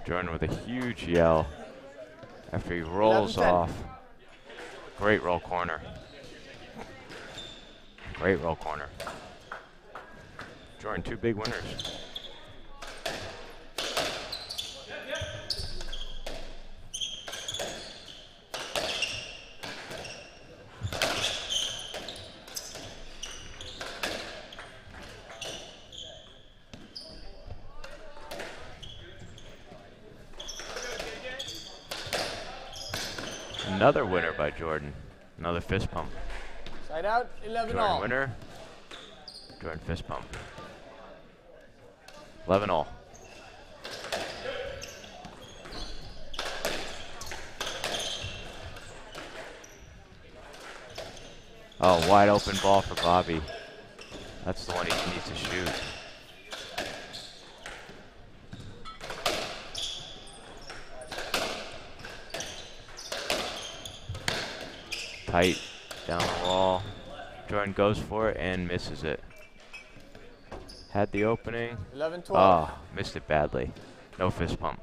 Jordan with a huge yell after he rolls 11-10. off. Great roll corner. Great roll corner. Jordan, two big winners. Another winner by Jordan. Another fist pump. Side out, 11 Jordan all. winner. Jordan fist pump. 11 all. Oh, wide open ball for Bobby. That's the one he needs to shoot. Tight, down the wall. Jordan goes for it and misses it. Had the opening. 11-12. Oh, missed it badly. No fist pump.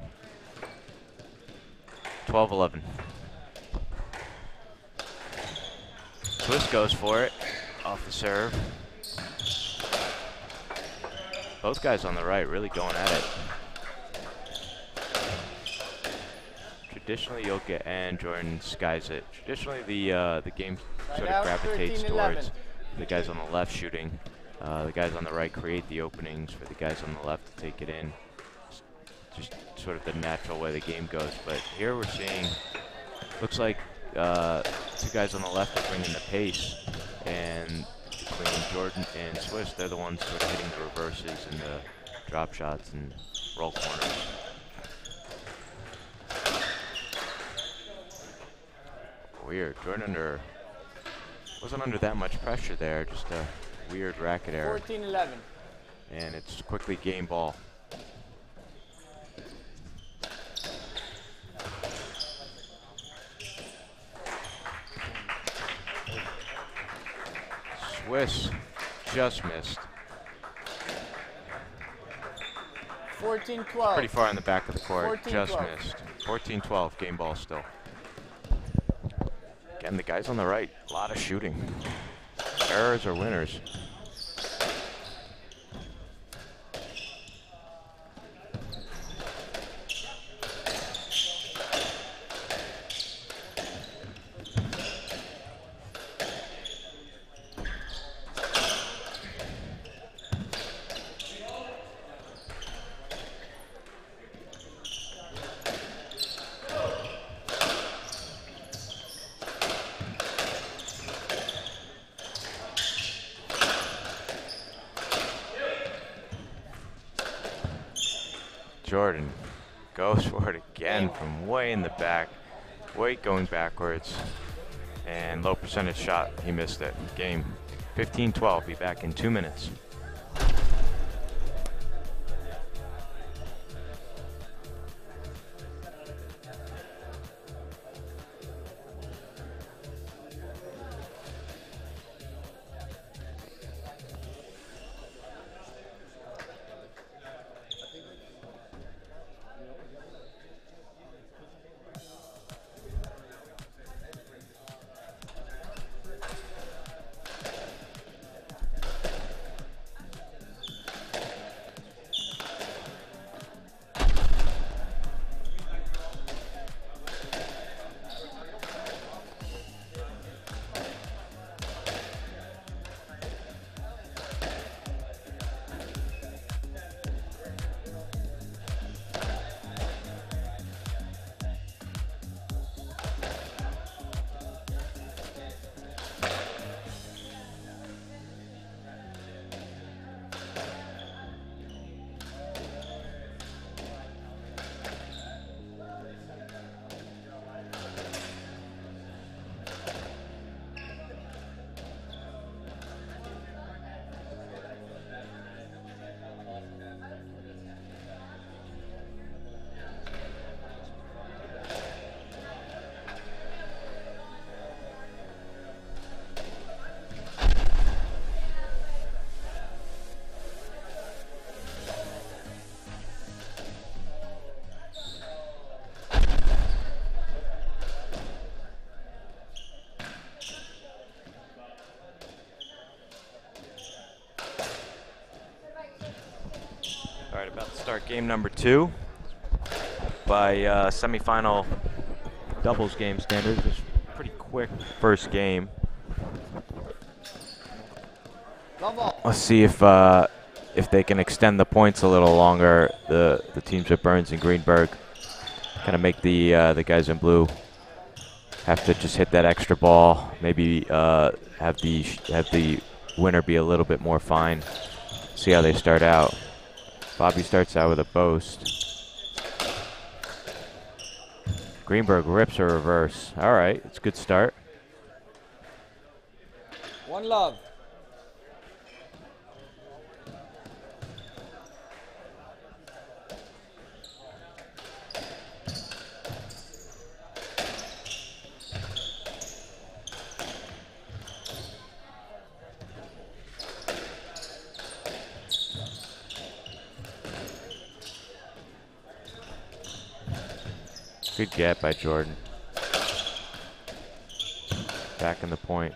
12-11. Swiss goes for it. Off the serve. Both guys on the right really going at it. Traditionally, you'll get, and Jordan skies it. Traditionally, the game sort of gravitates towards the guys on the left shooting. The guys on the right create the openings for the guys on the left to take it in. Just sort of the natural way the game goes. But here we're seeing, looks like two guys on the left are bringing the pace, and between Jordan and Swiss, they're the ones sort of hitting the reverses and the drop shots and roll corners. Weird. Jordan wasn't under that much pressure there, just a weird racket error. 14-11. And it's quickly game ball. Swiss just missed. 14-12. Pretty far in the back of the court. 14-12. Just missed. 14-12. Game ball still. Again, the guys on the right, a lot of shooting. Errors are winners. Jordan goes for it again from way in the back, weight going backwards, and low percentage shot. He missed it. Game 15-12. Be back in 2 minutes. All right, about to start game number 2 by semifinal doubles game standards. Just pretty quick first game. Let's see if they can extend the points a little longer. The teams at Burns and Greenberg kind of make the guys in blue have to just hit that extra ball. Maybe have the winner be a little bit more fine. See how they start out. Bobby starts out with a boast. Greenberg rips a reverse. All right, it's a good start. 1 love. Good get by Jordan. Back in the point.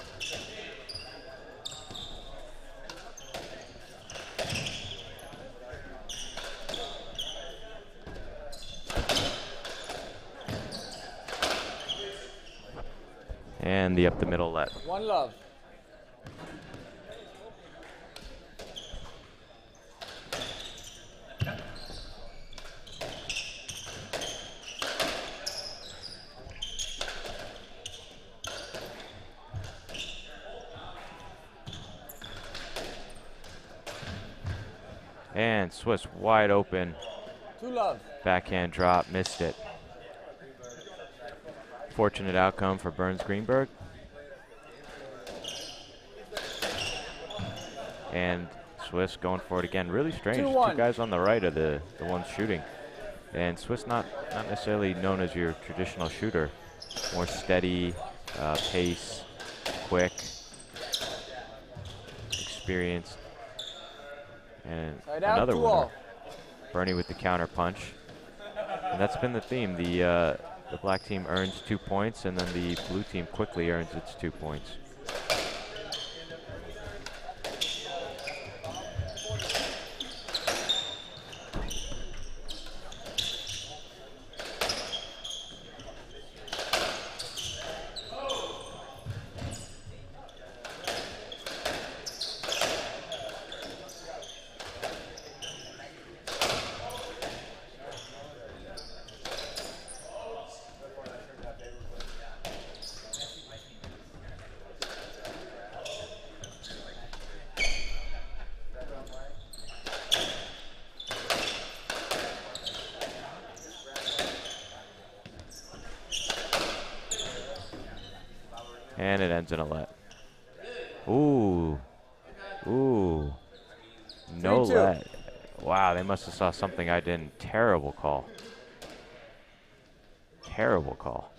And the up the middle let. 1 love. And Swiss wide open. 2 love. Backhand drop, missed it. Fortunate outcome for Burns Greenberg. And Swiss going for it again. Really strange. 2-1. Two guys on the right are the ones shooting. And Swiss not necessarily known as your traditional shooter. More steady, pace, quick, experienced. And Side out, another 2 winner. all. Bernie with the counter punch. And that's been the theme. The black team earns 2 points, and then the blue team quickly earns its 2 points. And it ends in a let. Ooh. Ooh. No 3-2. let. Wow, they must have saw something I didn't. Terrible call. Terrible call.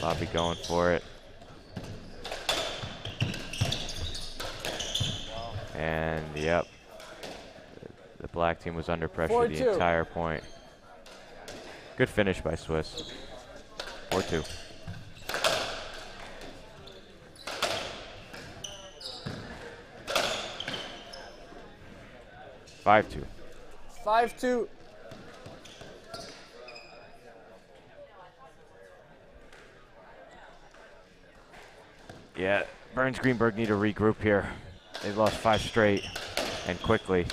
Bobby going for it. And, yep. The black team was under pressure 4-2. the entire point. Good finish by Swiss. 4-2. Five-two. 5-2. Yeah, Burns Greenberg need to regroup here. They've lost 5 straight, and quickly.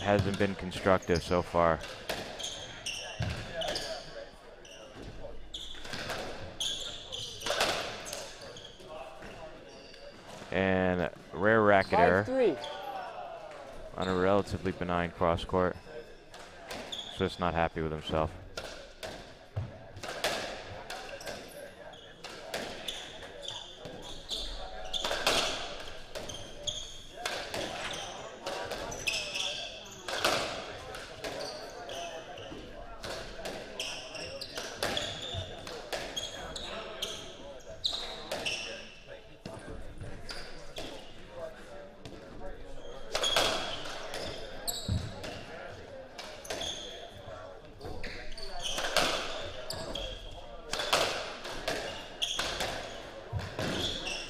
Hasn't been constructive so far. And rare racket error 5-3. on a relatively benign cross court. Swiss not happy with himself.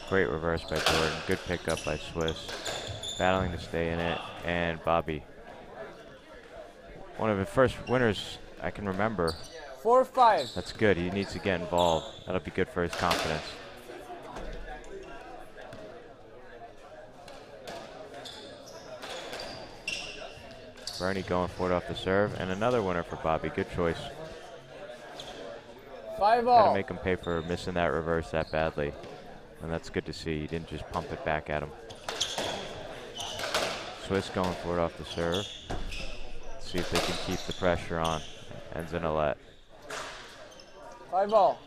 Great reverse by Jordan. Good pickup by Swiss. Battling to stay in it. And Bobby. One of the first winners I can remember. 4-5. That's good. He needs to get involved. That'll be good for his confidence. Bernie going for it off the serve. And another winner for Bobby. Good choice. 5 Gotta all. make him pay for missing that reverse that badly. And that's good to see. He didn't just pump it back at him. Swiss going for it off the serve. See if they can keep the pressure on. Ends in a let. 5 all.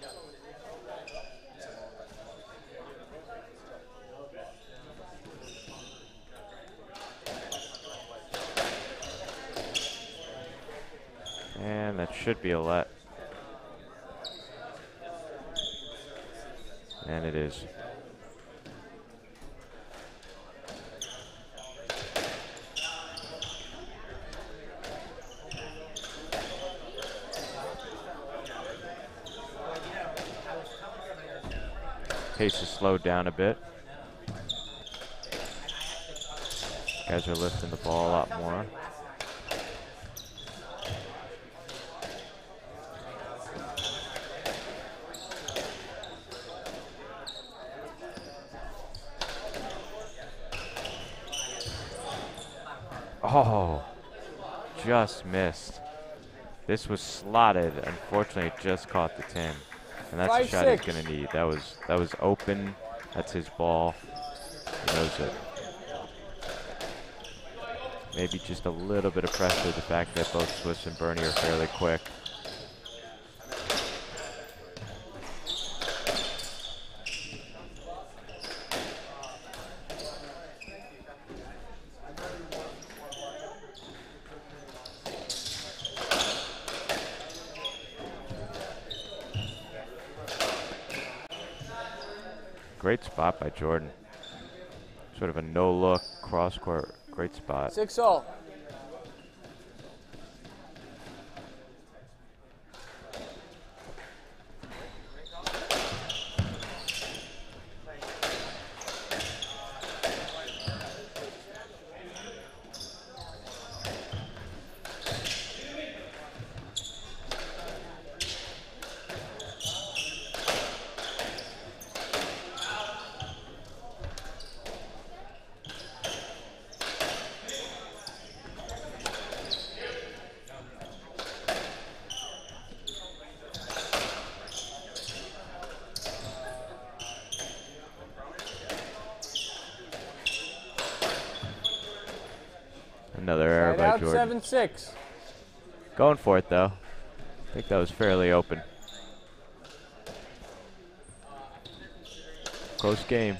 And that should be a let. And it is. Pace is slowed down a bit. Guys are lifting the ball a lot more. Oh, just missed. This was slotted. Unfortunately, it just caught the tin. And that's the shot he's gonna need. That was open. That's his ball. He knows it. Maybe just a little bit of pressure. The fact that both Swiss and Bernie are fairly quick. Great spot by Jordan. Sort of a no-look cross-court. Great spot. 6 all. Another error by Jordan. 7-6. Going for it though. I think that was fairly open. Close game.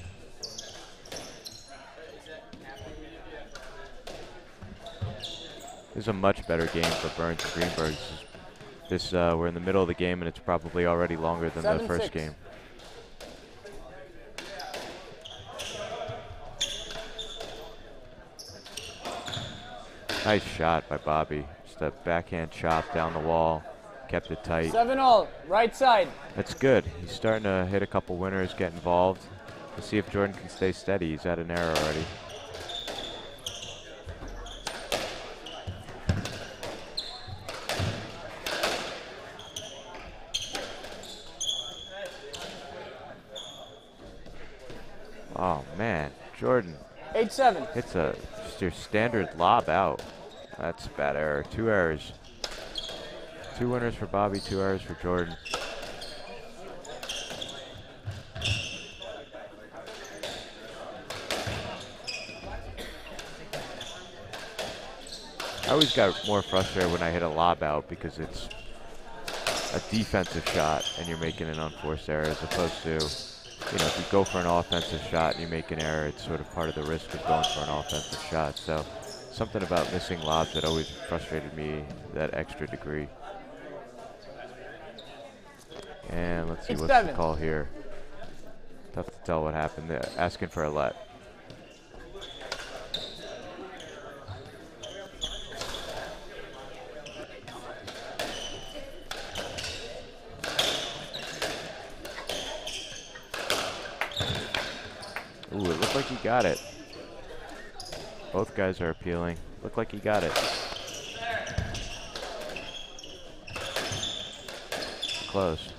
This is a much better game for Burns and Greenberg. We're in the middle of the game and it's probably already longer than the first game. Nice shot by Bobby. Just a backhand chop down the wall. Kept it tight. 7 all. Right side. That's good. He's starting to hit a couple winners, get involved. Let's see if Jordan can stay steady. He's at an error already. Oh man, Jordan. 8-7. It's just your standard lob out. That's a bad error. 2 errors. 2 winners for Bobby, 2 errors for Jordan. I always got more frustrated when I hit a lob out because it's a defensive shot and you're making an unforced error as opposed to, you know, if you go for an offensive shot and you make an error, it's sort of part of the risk of going for an offensive shot. So something about missing lobs that always frustrated me that extra degree. And let's see what's the call here. Tough to tell what happened. They're asking for a let. Ooh, it looked like he got it. Both guys are appealing. Looked like he got it. Close.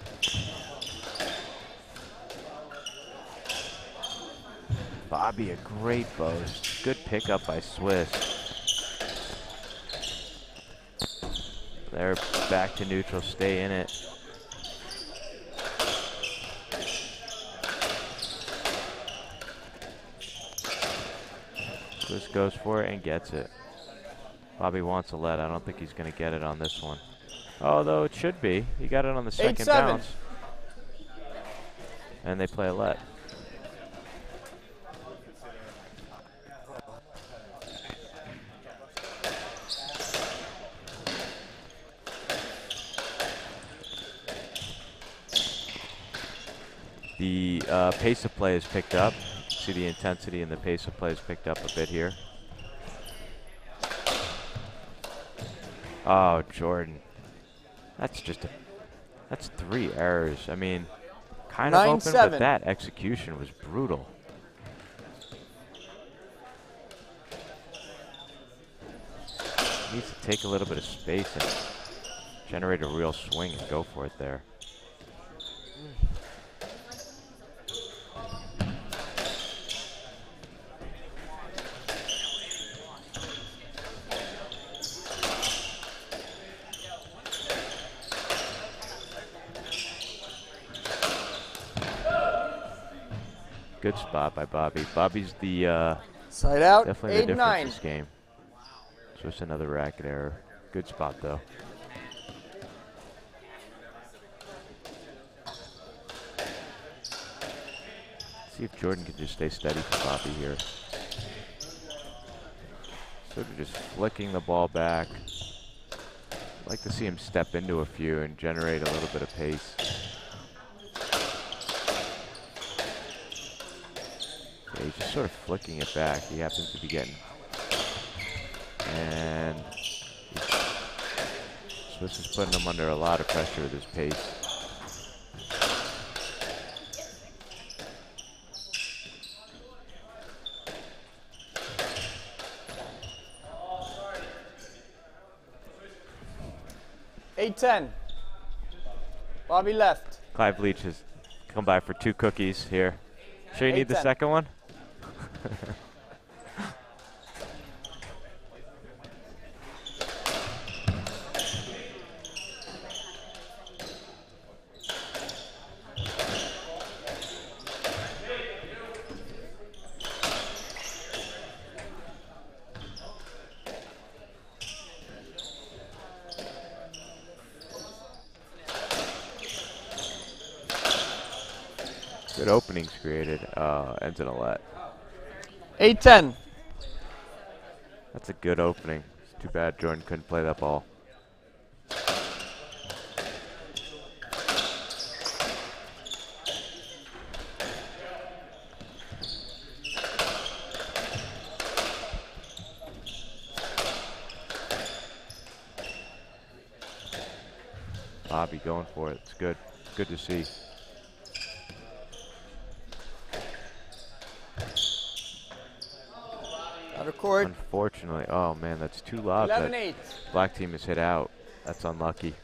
Bobby, a great boast. Good pickup by Swiss. They're back to neutral, stay in it. Swiss goes for it and gets it. Bobby wants a let. I don't think he's going to get it on this one. Although it should be. He got it on the second 8-7. bounce. And they play a let. The pace of play is picked up. See the intensity and the pace of play is picked up a bit here. Oh, Jordan. That's just that's 3 errors. I mean, kind of open, but that execution was brutal. Needs to take a little bit of space and generate a real swing and go for it there. Good spot by Bobby. Bobby's the side out. Definitely the difference in this game. Just another racket error. Good spot though. See if Jordan can just stay steady for Bobby here. Sort of just flicking the ball back. I'd like to see him step into a few and generate a little bit of pace. Yeah, he's just sort of flicking it back. He happens to be getting. And Swiss is putting him under a lot of pressure with his pace. $8-10. Bobby left. Clive Leach has come by for 2 cookies here. Sure you need the second one? Good openings created. Ends in a let. 8-10. That's a good opening. It's too bad Jordan couldn't play that ball. Bobby going for it. It's good. It's good to see. Record. Unfortunately, oh man, that's too loud. That black team is hit out. That's unlucky.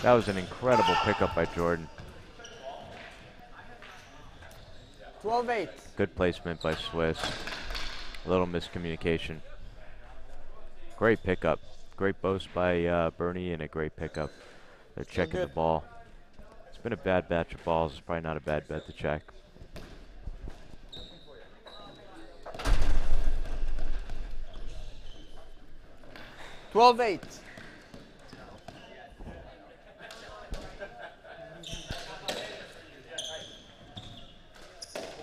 That was an incredible pickup by Jordan. 12-8. Good placement by Swiss. A little miscommunication. Great pickup. Great boast by Bernie and a great pickup. They're checking the ball. It's been a bad batch of balls. It's probably not a bad bet to check. $12-8.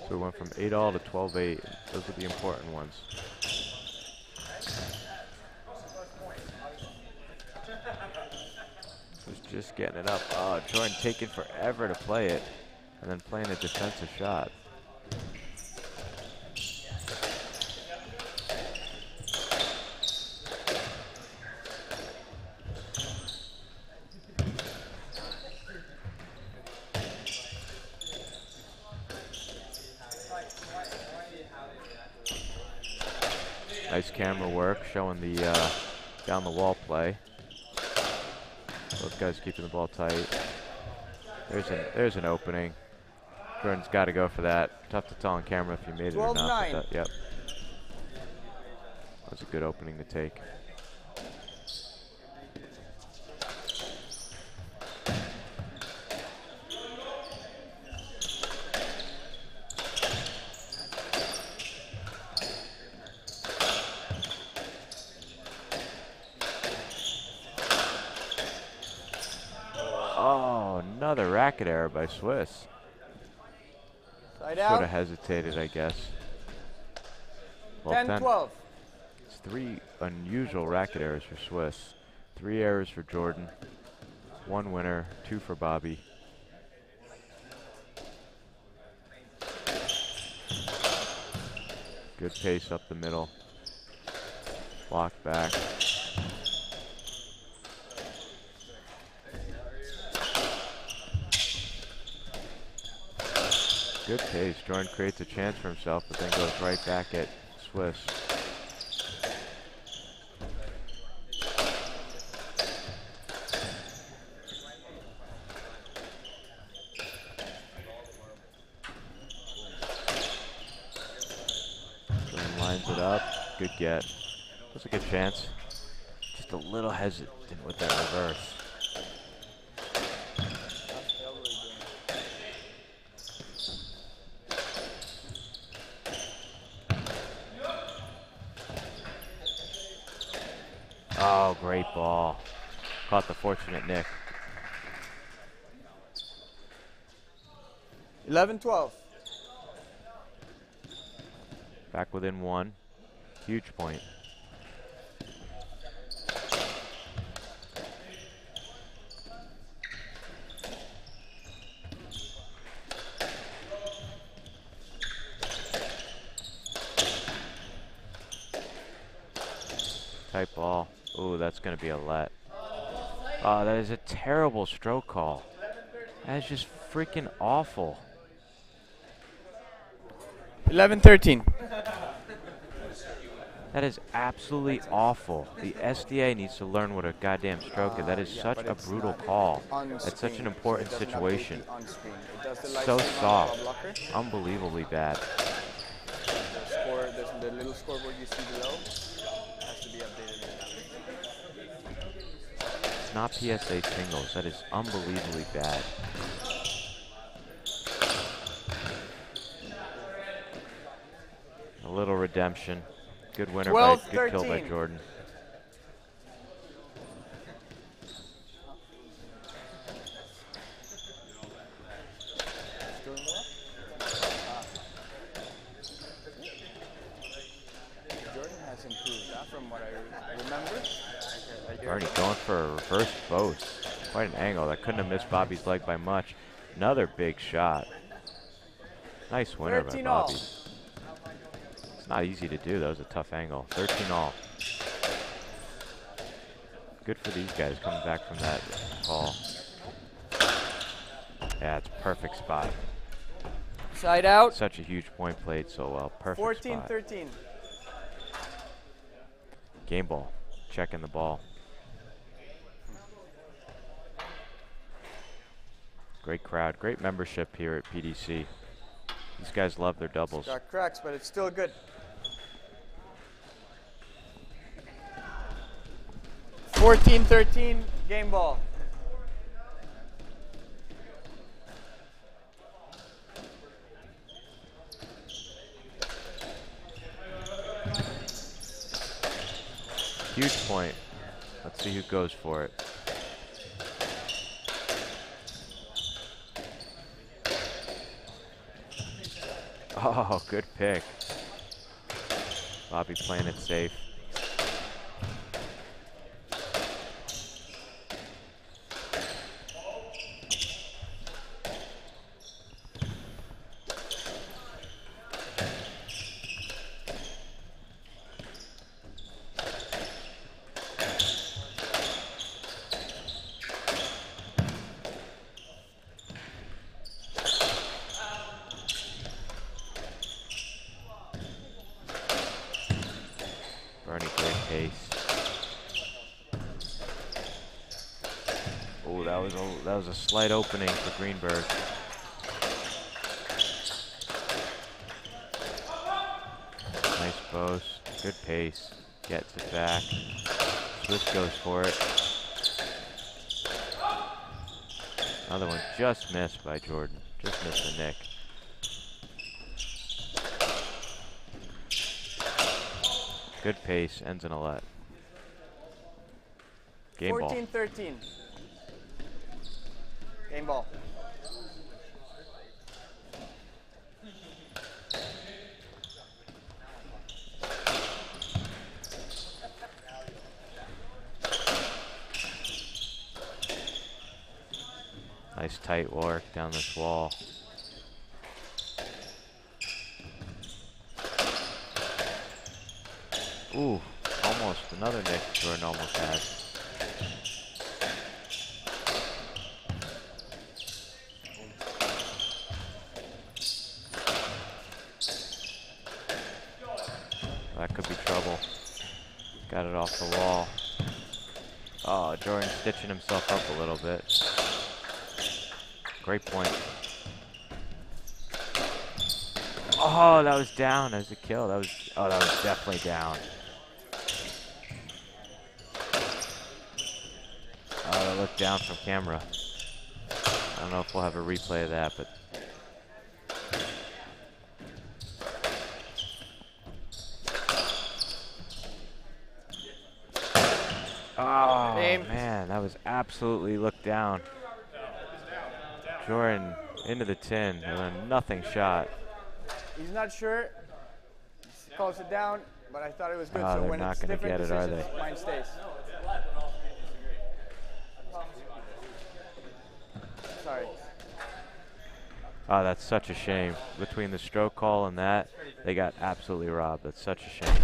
So we went from 8-all to 12-8. Those are the important ones. Was just getting it up. Oh, Jordan taking forever to play it, and then playing a defensive shot. Nice camera work, showing the down the wall play. Both guys keeping the ball tight. There's an opening. Jordan's got to go for that. Tough to tell on camera if you made it or not. But yep. That was a good opening to take. Another racket error by Swiss. Side Should out. have hesitated, I guess. Well, 10-12. It's 3 unusual racket errors for Swiss. 3 errors for Jordan. 1 winner, 2 for Bobby. Good pace up the middle. Block back. Good pace. Jordan creates a chance for himself, but then goes right back at Swiss. Jordan lines it up. Good get. That's a good chance. Just a little hesitant with that reverse. Oh, great ball. Caught the fortunate nick. 11-12. Back within 1. Huge point. Tight ball. Ooh, that's going to be a let. Oh, that is a terrible stroke call. That is just freaking awful. 11-13. That is absolutely awful. The SDA needs to learn what a goddamn stroke is. That is such a brutal call. That's such an important situation. So soft. Unbelievably bad. The little scoreboard you see below has to be updated. It's not PSA singles. That is unbelievably bad. A little redemption. Good winner by, good kill by Jordan. Jordan has improved from what I remember. Bernie going for a reverse boast. Quite an angle. That couldn't have missed Bobby's leg by much. Another big shot. Nice winner by Bobby. It's not easy to do. That was a tough angle. 13-all. Good for these guys coming back from that call. Yeah, it's a perfect spot. Side out. Such a huge point played so well. Perfect 14-13. Game ball. Checking the ball. Great crowd. Great membership here at PDC. These guys love their doubles. It's got cracks, but it's still good. 14-13, game ball. Huge point. Let's see who goes for it. Oh, good pick. Bobby playing it safe. Bernie, great pace. Oh, that was a slight opening for Greenberg. Nice boast, good pace. Gets it back. Swiss goes for it. Another one just missed by Jordan. Just missed the nick. Good pace, ends in a let. Game ball. 14-13. Game ball. Nice tight work down this wall. Ooh, almost another nick Jordan almost had. That could be trouble. Got it off the wall. Oh, Jordan stitching himself up a little bit. Great point. Oh, that was down as a kill. That was, oh, that was definitely down. Oh, that looked down from camera. I don't know if we'll have a replay of that, but. Oh, man, that was absolutely looked down. Jordan into the tin and then nothing shot. He's not sure. He calls it down, but I thought it was good. Oh, So they're when not it's gonna different get it, are decisions, they? mine stays. Sorry. Oh, that's such a shame. Between the stroke call and that, they got absolutely robbed. That's such a shame.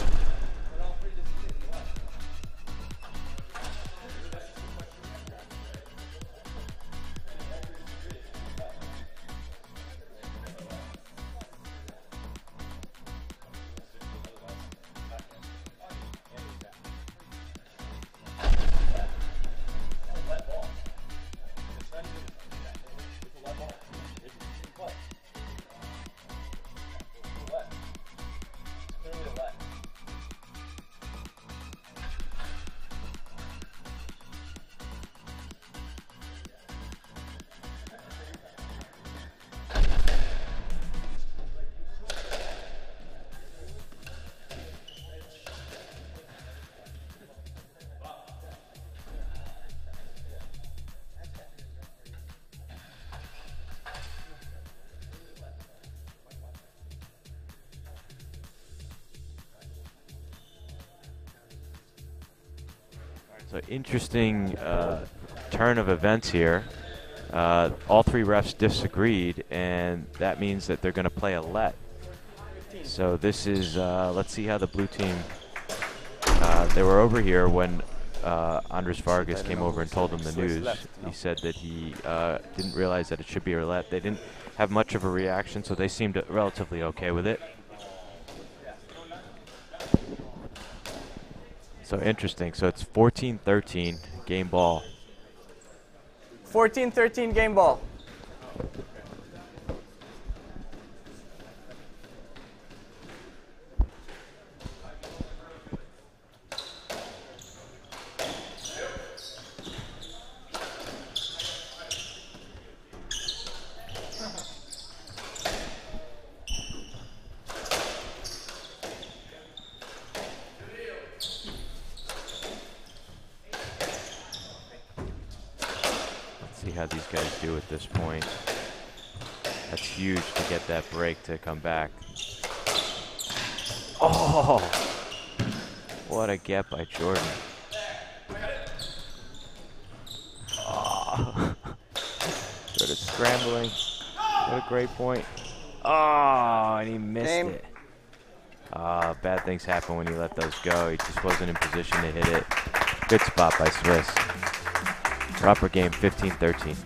So interesting turn of events here. All three refs disagreed, and that means that they're going to play a let. So this is, let's see how the blue team, they were over here when Andres Vargas came over and told them the news. He said that he didn't realize that it should be a let. They didn't have much of a reaction, so they seemed relatively okay with it. So interesting. So it's 14-13 game ball. 14-13 game ball. See how these guys do at this point. That's huge to get that break to come back. Oh! What a get by Jordan. Oh. Sort of scrambling. What a great point. Oh, and he missed it. Bad things happen when you let those go. He just wasn't in position to hit it. Good spot by Swiss. Proper game, 15-13.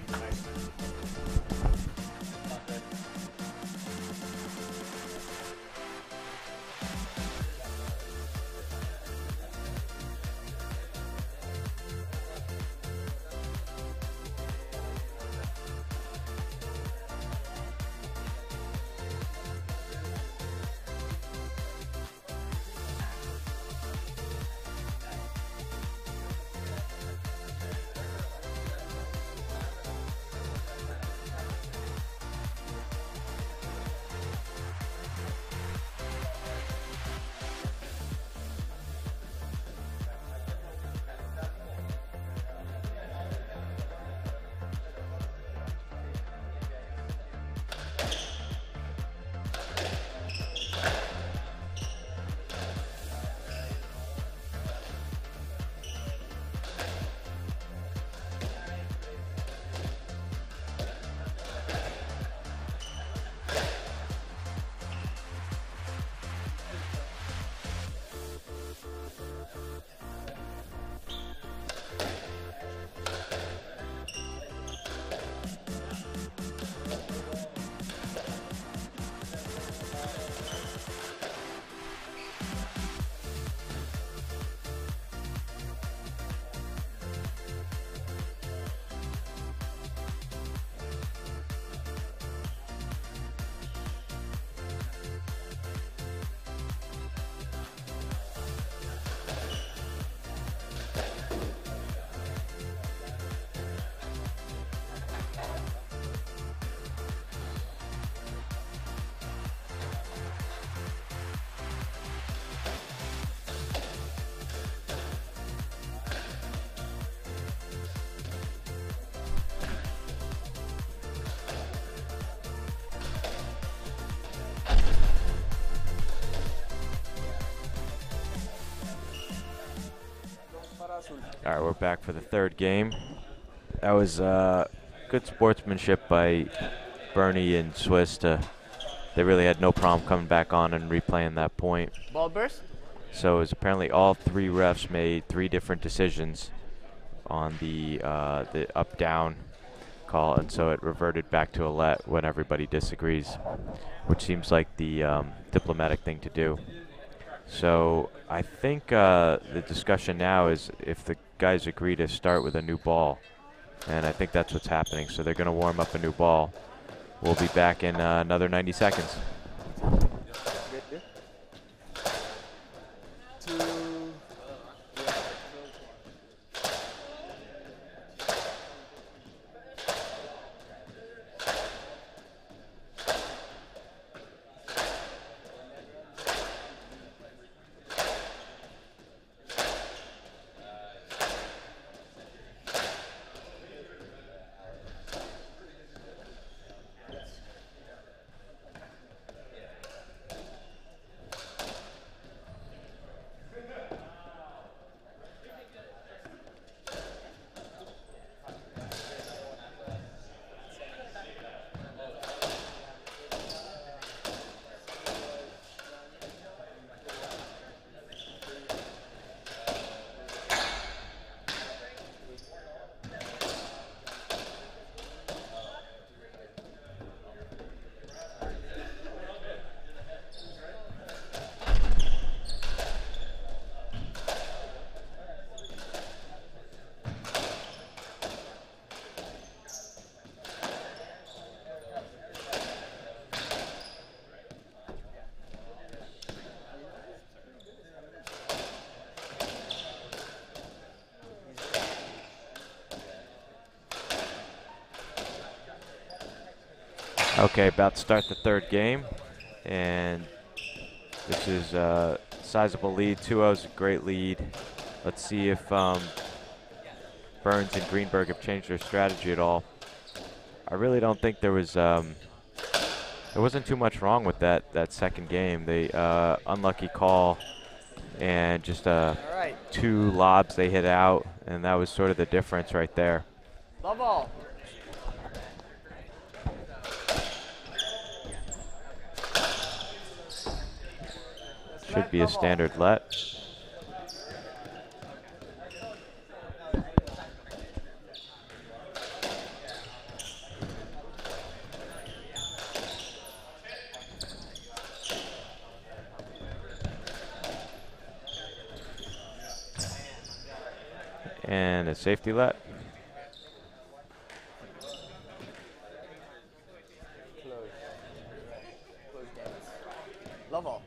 All right, we're back for the third game. That was good sportsmanship by Bernie and Swiss. They really had no problem coming back on and replaying that point. Ball burst. So it was apparently all three refs made three different decisions on the up-down call, and so it reverted back to a let when everybody disagrees, which seems like the diplomatic thing to do. So I think the discussion now is if the guys agree to start with a new ball, and I think that's what's happening. So they're going to warm up a new ball. We'll be back in another 90 seconds. Good. 2. Okay, about to start the third game, and this is a sizable lead. 2-0 is a great lead. Let's see if Burns and Greenberg have changed their strategy at all. I really don't think there wasn't too much wrong with that second game. They unlucky call and just two lobs they hit out, and that was sort of the difference right there. Love all. Should be a standard let. And a safety let. Close games. Love all.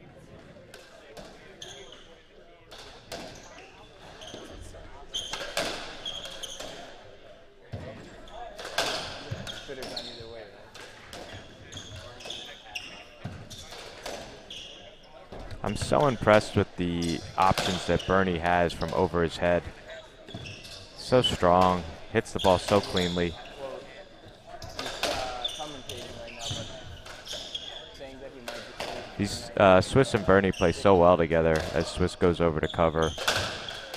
Could have gone either way, I'm so impressed with the options that Bernie has from over his head. So strong, hits the ball so cleanly. Well, he's commentating right now, but saying that he might be These Swiss and Bernie play so well together as Swiss goes over to cover.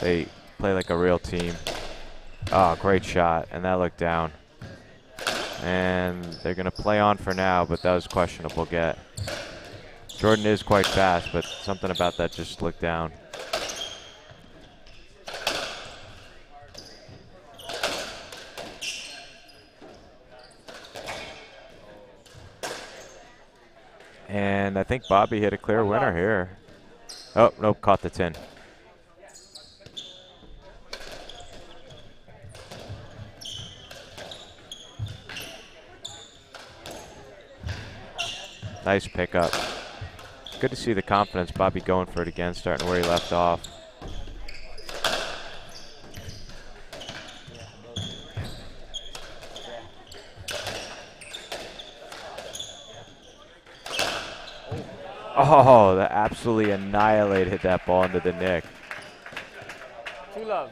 They play like a real team. Oh, great shot, and that looked down. And they're going to play on for now, but that was questionable get. Jordan is quite fast, but something about that just looked down. And I think Bobby hit a clear winner here. Oh, nope, caught the tin. Nice pickup. Good to see the confidence. Bobby going for it again, starting where he left off. Oh, that absolutely annihilated that ball into the nick. 2 love.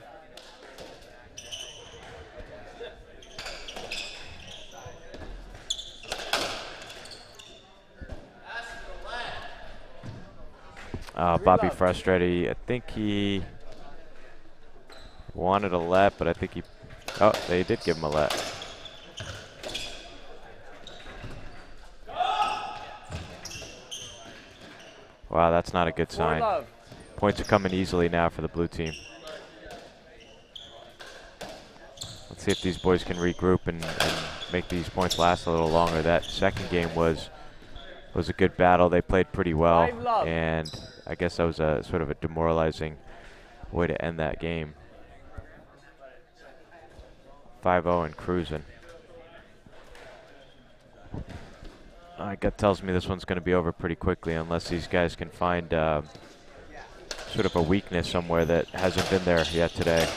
Bobby frustrated. I think he Wanted a let, but I think he, oh, they did give him a let. Wow, that's not a good sign. Points are coming easily now for the blue team. Let's see if these boys can regroup and make these points last a little longer. That second game was a good battle. They played pretty well, and I guess that was a sort of a demoralizing way to end that game. 5-0 and cruising. My gut tells me this one's going to be over pretty quickly unless these guys can find sort of a weakness somewhere that hasn't been there yet today.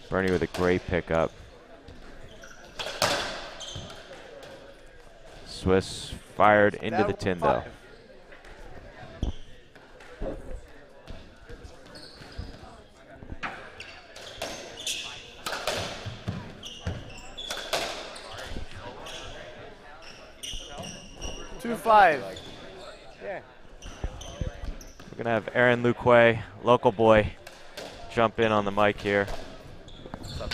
Bernie with a great pickup. Swiss fired into the tin though. Two-five. Yeah. We're gonna have Aaron Luque, local boy, jump in on the mic here. What's up?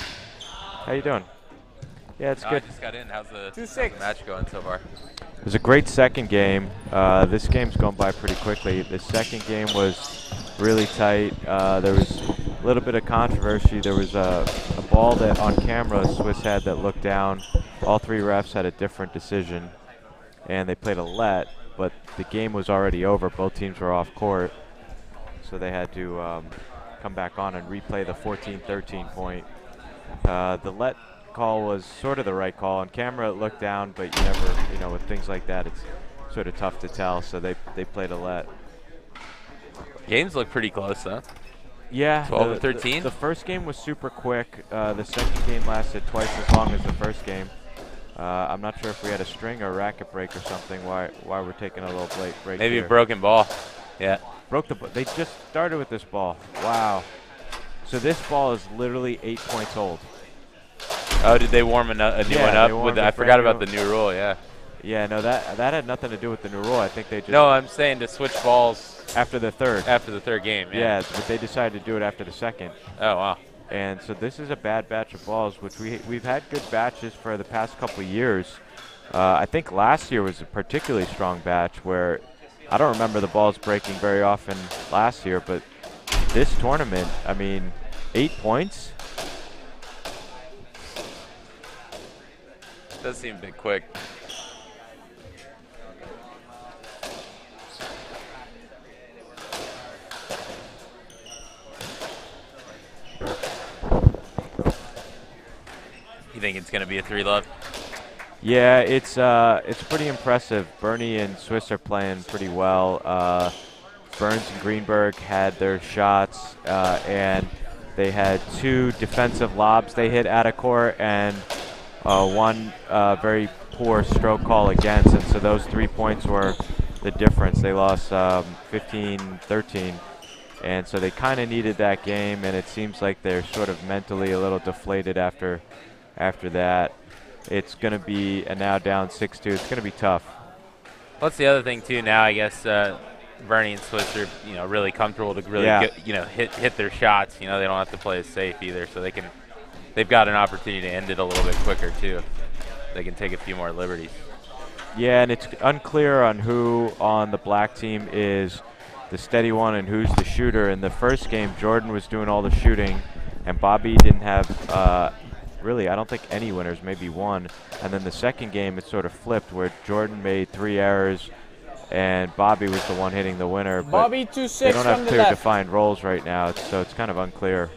How you doing? Yeah, it's good. I just got in. How's the match going so far? It was a great second game. This game's gone by pretty quickly. The second game was really tight. There was a little bit of controversy. There was a ball that on camera Swiss had that looked down. All three refs had a different decision, and they played a let, but the game was already over. Both teams were off court, so they had to come back on and replay the 14-13 point. The let call was sort of the right call. On camera it looked down, but you never, you know, with things like that it's sort of tough to tell, so they played a let. Games look pretty close though. Yeah, 12-13. The first game was super quick. The second game lasted twice as long as the first game. I'm not sure if we had a string or a racket break or something. Why we're taking a little break. Maybe here. a broken ball. Yeah. Broke the. They just started with this ball. Wow. So this ball is literally 8 points old. Oh, did they warm a new one up? With I forgot about the new rule. Yeah. Yeah, no, that had nothing to do with the new rule. I think they just. No, I'm saying to switch balls after the third. After the third game. Yeah, but they decided to do it after the second. Oh wow. And so this is a bad batch of balls, which we've had good batches for the past couple of years. I think last year was a particularly strong batch where I don't remember the balls breaking very often last year, but this tournament, I mean, 8 points. Does seem a bit quick. You think it's going to be a 3-love? Yeah, it's pretty impressive. Bernie and Swiss are playing pretty well. Burns and Greenberg had their shots, and they had 2 defensive lobs they hit out of court, and one very poor stroke call against, and so those 3 points were the difference. They lost 15-13, and so they kind of needed that game, and it seems like they're sort of mentally a little deflated after that. It's going to be now down 6-2. It's going to be tough. What's the other thing too now? I guess Bernie and Swiss are really comfortable to really hit their shots. They don't have to play as safe either, so they've got an opportunity to end it a little bit quicker too. They can take a few more liberties. Yeah, and it's unclear on who on the black team is the steady one and who's the shooter. In the first game, Jordan was doing all the shooting, and Bobby didn't have really, I don't think any winners, maybe one. And then the second game, it sort of flipped where Jordan made 3 errors and Bobby was the one hitting the winner. Bobby, but 2-6 they don't have from the clear left. defined roles right now, so it's kind of unclear.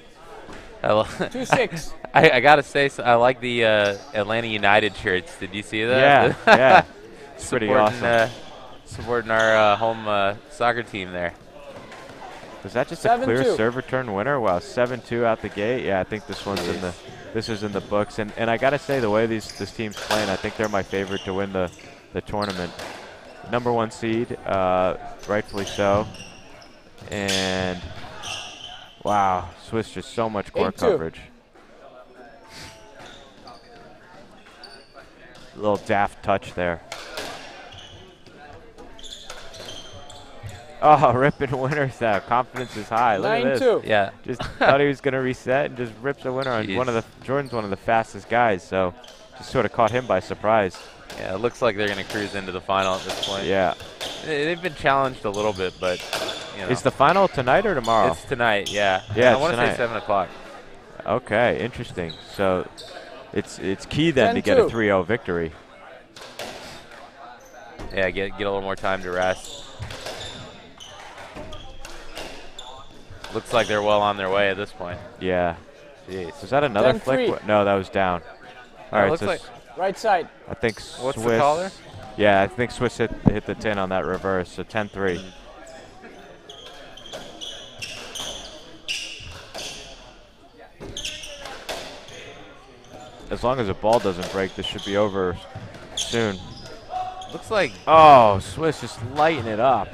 2-6. I gotta say, I like the Atlanta United shirts. Did you see that? Yeah, yeah. It's pretty awesome. Supporting our home soccer team there. Was that just a clear serve return winner? Wow, 7-2 out the gate. Yeah, I think this one's this is in the books. And I gotta say, the way this team's playing, I think they're my favorite to win the tournament. Number 1 seed, rightfully so. And wow, Swiss just so much court coverage. A little daft touch there. Oh, ripping winners now. Confidence is high. Look at this. 9-2. Yeah. Just thought he was going to reset and just rips a winner on Jordan's one of the fastest guys, so just sort of caught him by surprise. Yeah, it looks like they're going to cruise into the final at this point. Yeah. They've been challenged a little bit, but, you know. Is the final tonight or tomorrow? It's tonight, yeah. Yeah, I want to say 7 o'clock. Okay, interesting. So it's key then to get a 3-0 victory. Yeah, get a little more time to rest. Looks like they're well on their way at this point. Yeah. Jeez. Was that another flick? No, that was down. All right, looks so like Right side. I think What's Swiss. the call there? Yeah, I think Swiss hit the tin on that reverse, so 10-3. As long as the ball doesn't break, this should be over soon. Looks like Swiss just lighting it up.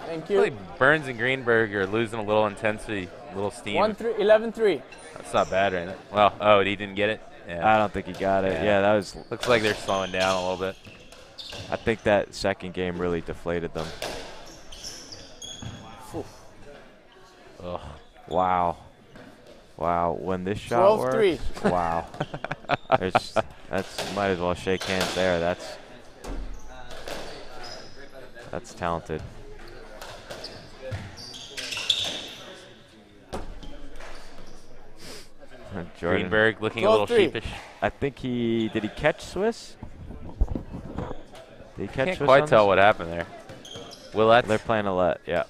Thank looks you. like Burns and Greenberg are losing a little intensity, a little steam. 11-3. That's not bad right now. Well, he didn't get it? Yeah. I don't think he got it. Yeah, that was. Looks like they're slowing down a little bit. I think that second game really deflated them. Ugh. Wow. Wow, when this shot 12-3. works, wow. That's might as well shake hands there. That's talented. Jordan. Greenberg looking a little 12-3. sheepish. I think did he catch Swiss? Did he catch Can't Swiss quite on tell this? what happened there. Willette. They're playing a let, yeah.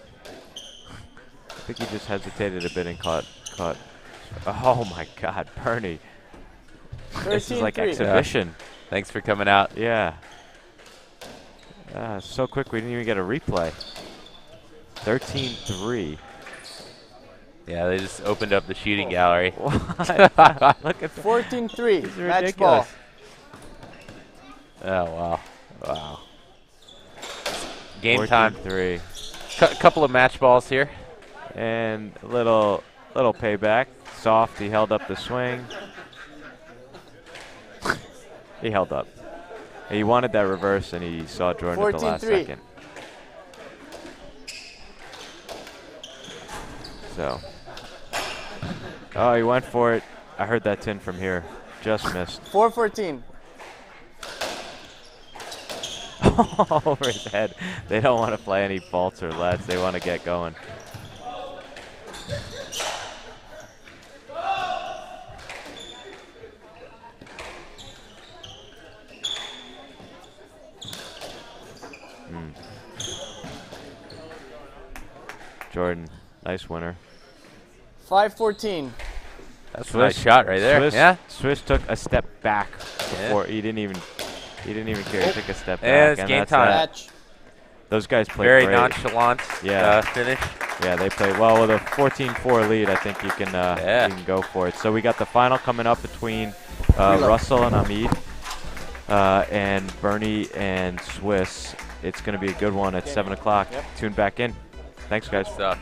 I think he just hesitated a bit and caught. Oh my God, Bernie. This is like 13-3. exhibition. Thanks for coming out. Yeah. So quick we didn't even get a replay. 13-3. Yeah, they just opened up the shooting gallery. Look at that. 14-3. Match ridiculous. ball. Oh, wow. Wow. Game time. 3. Couple of match balls here. And a little payback. Soft, he held up the swing. He held up. He wanted that reverse, and he saw Jordan at the last 14-3. second. So. Oh, he went for it. I heard that tin from here. Just missed. 4-14. Over his head. They don't want to play any faults or lets. They want to get going. Jordan, nice winner. 5-14. That's a nice shot right there. Yeah. Swiss took a step back before he didn't even care. He took a step back. Yeah, it's and game that's time. that. Match. Those guys played Very great. nonchalant finish. Yeah, they played well with a 14-4 lead. I think you can go for it. So we got the final coming up between Russell and Ahmed, and Bernie and Swiss. It's going to be a good one at 7 o'clock. Tune back in. Thanks, guys. Stuff.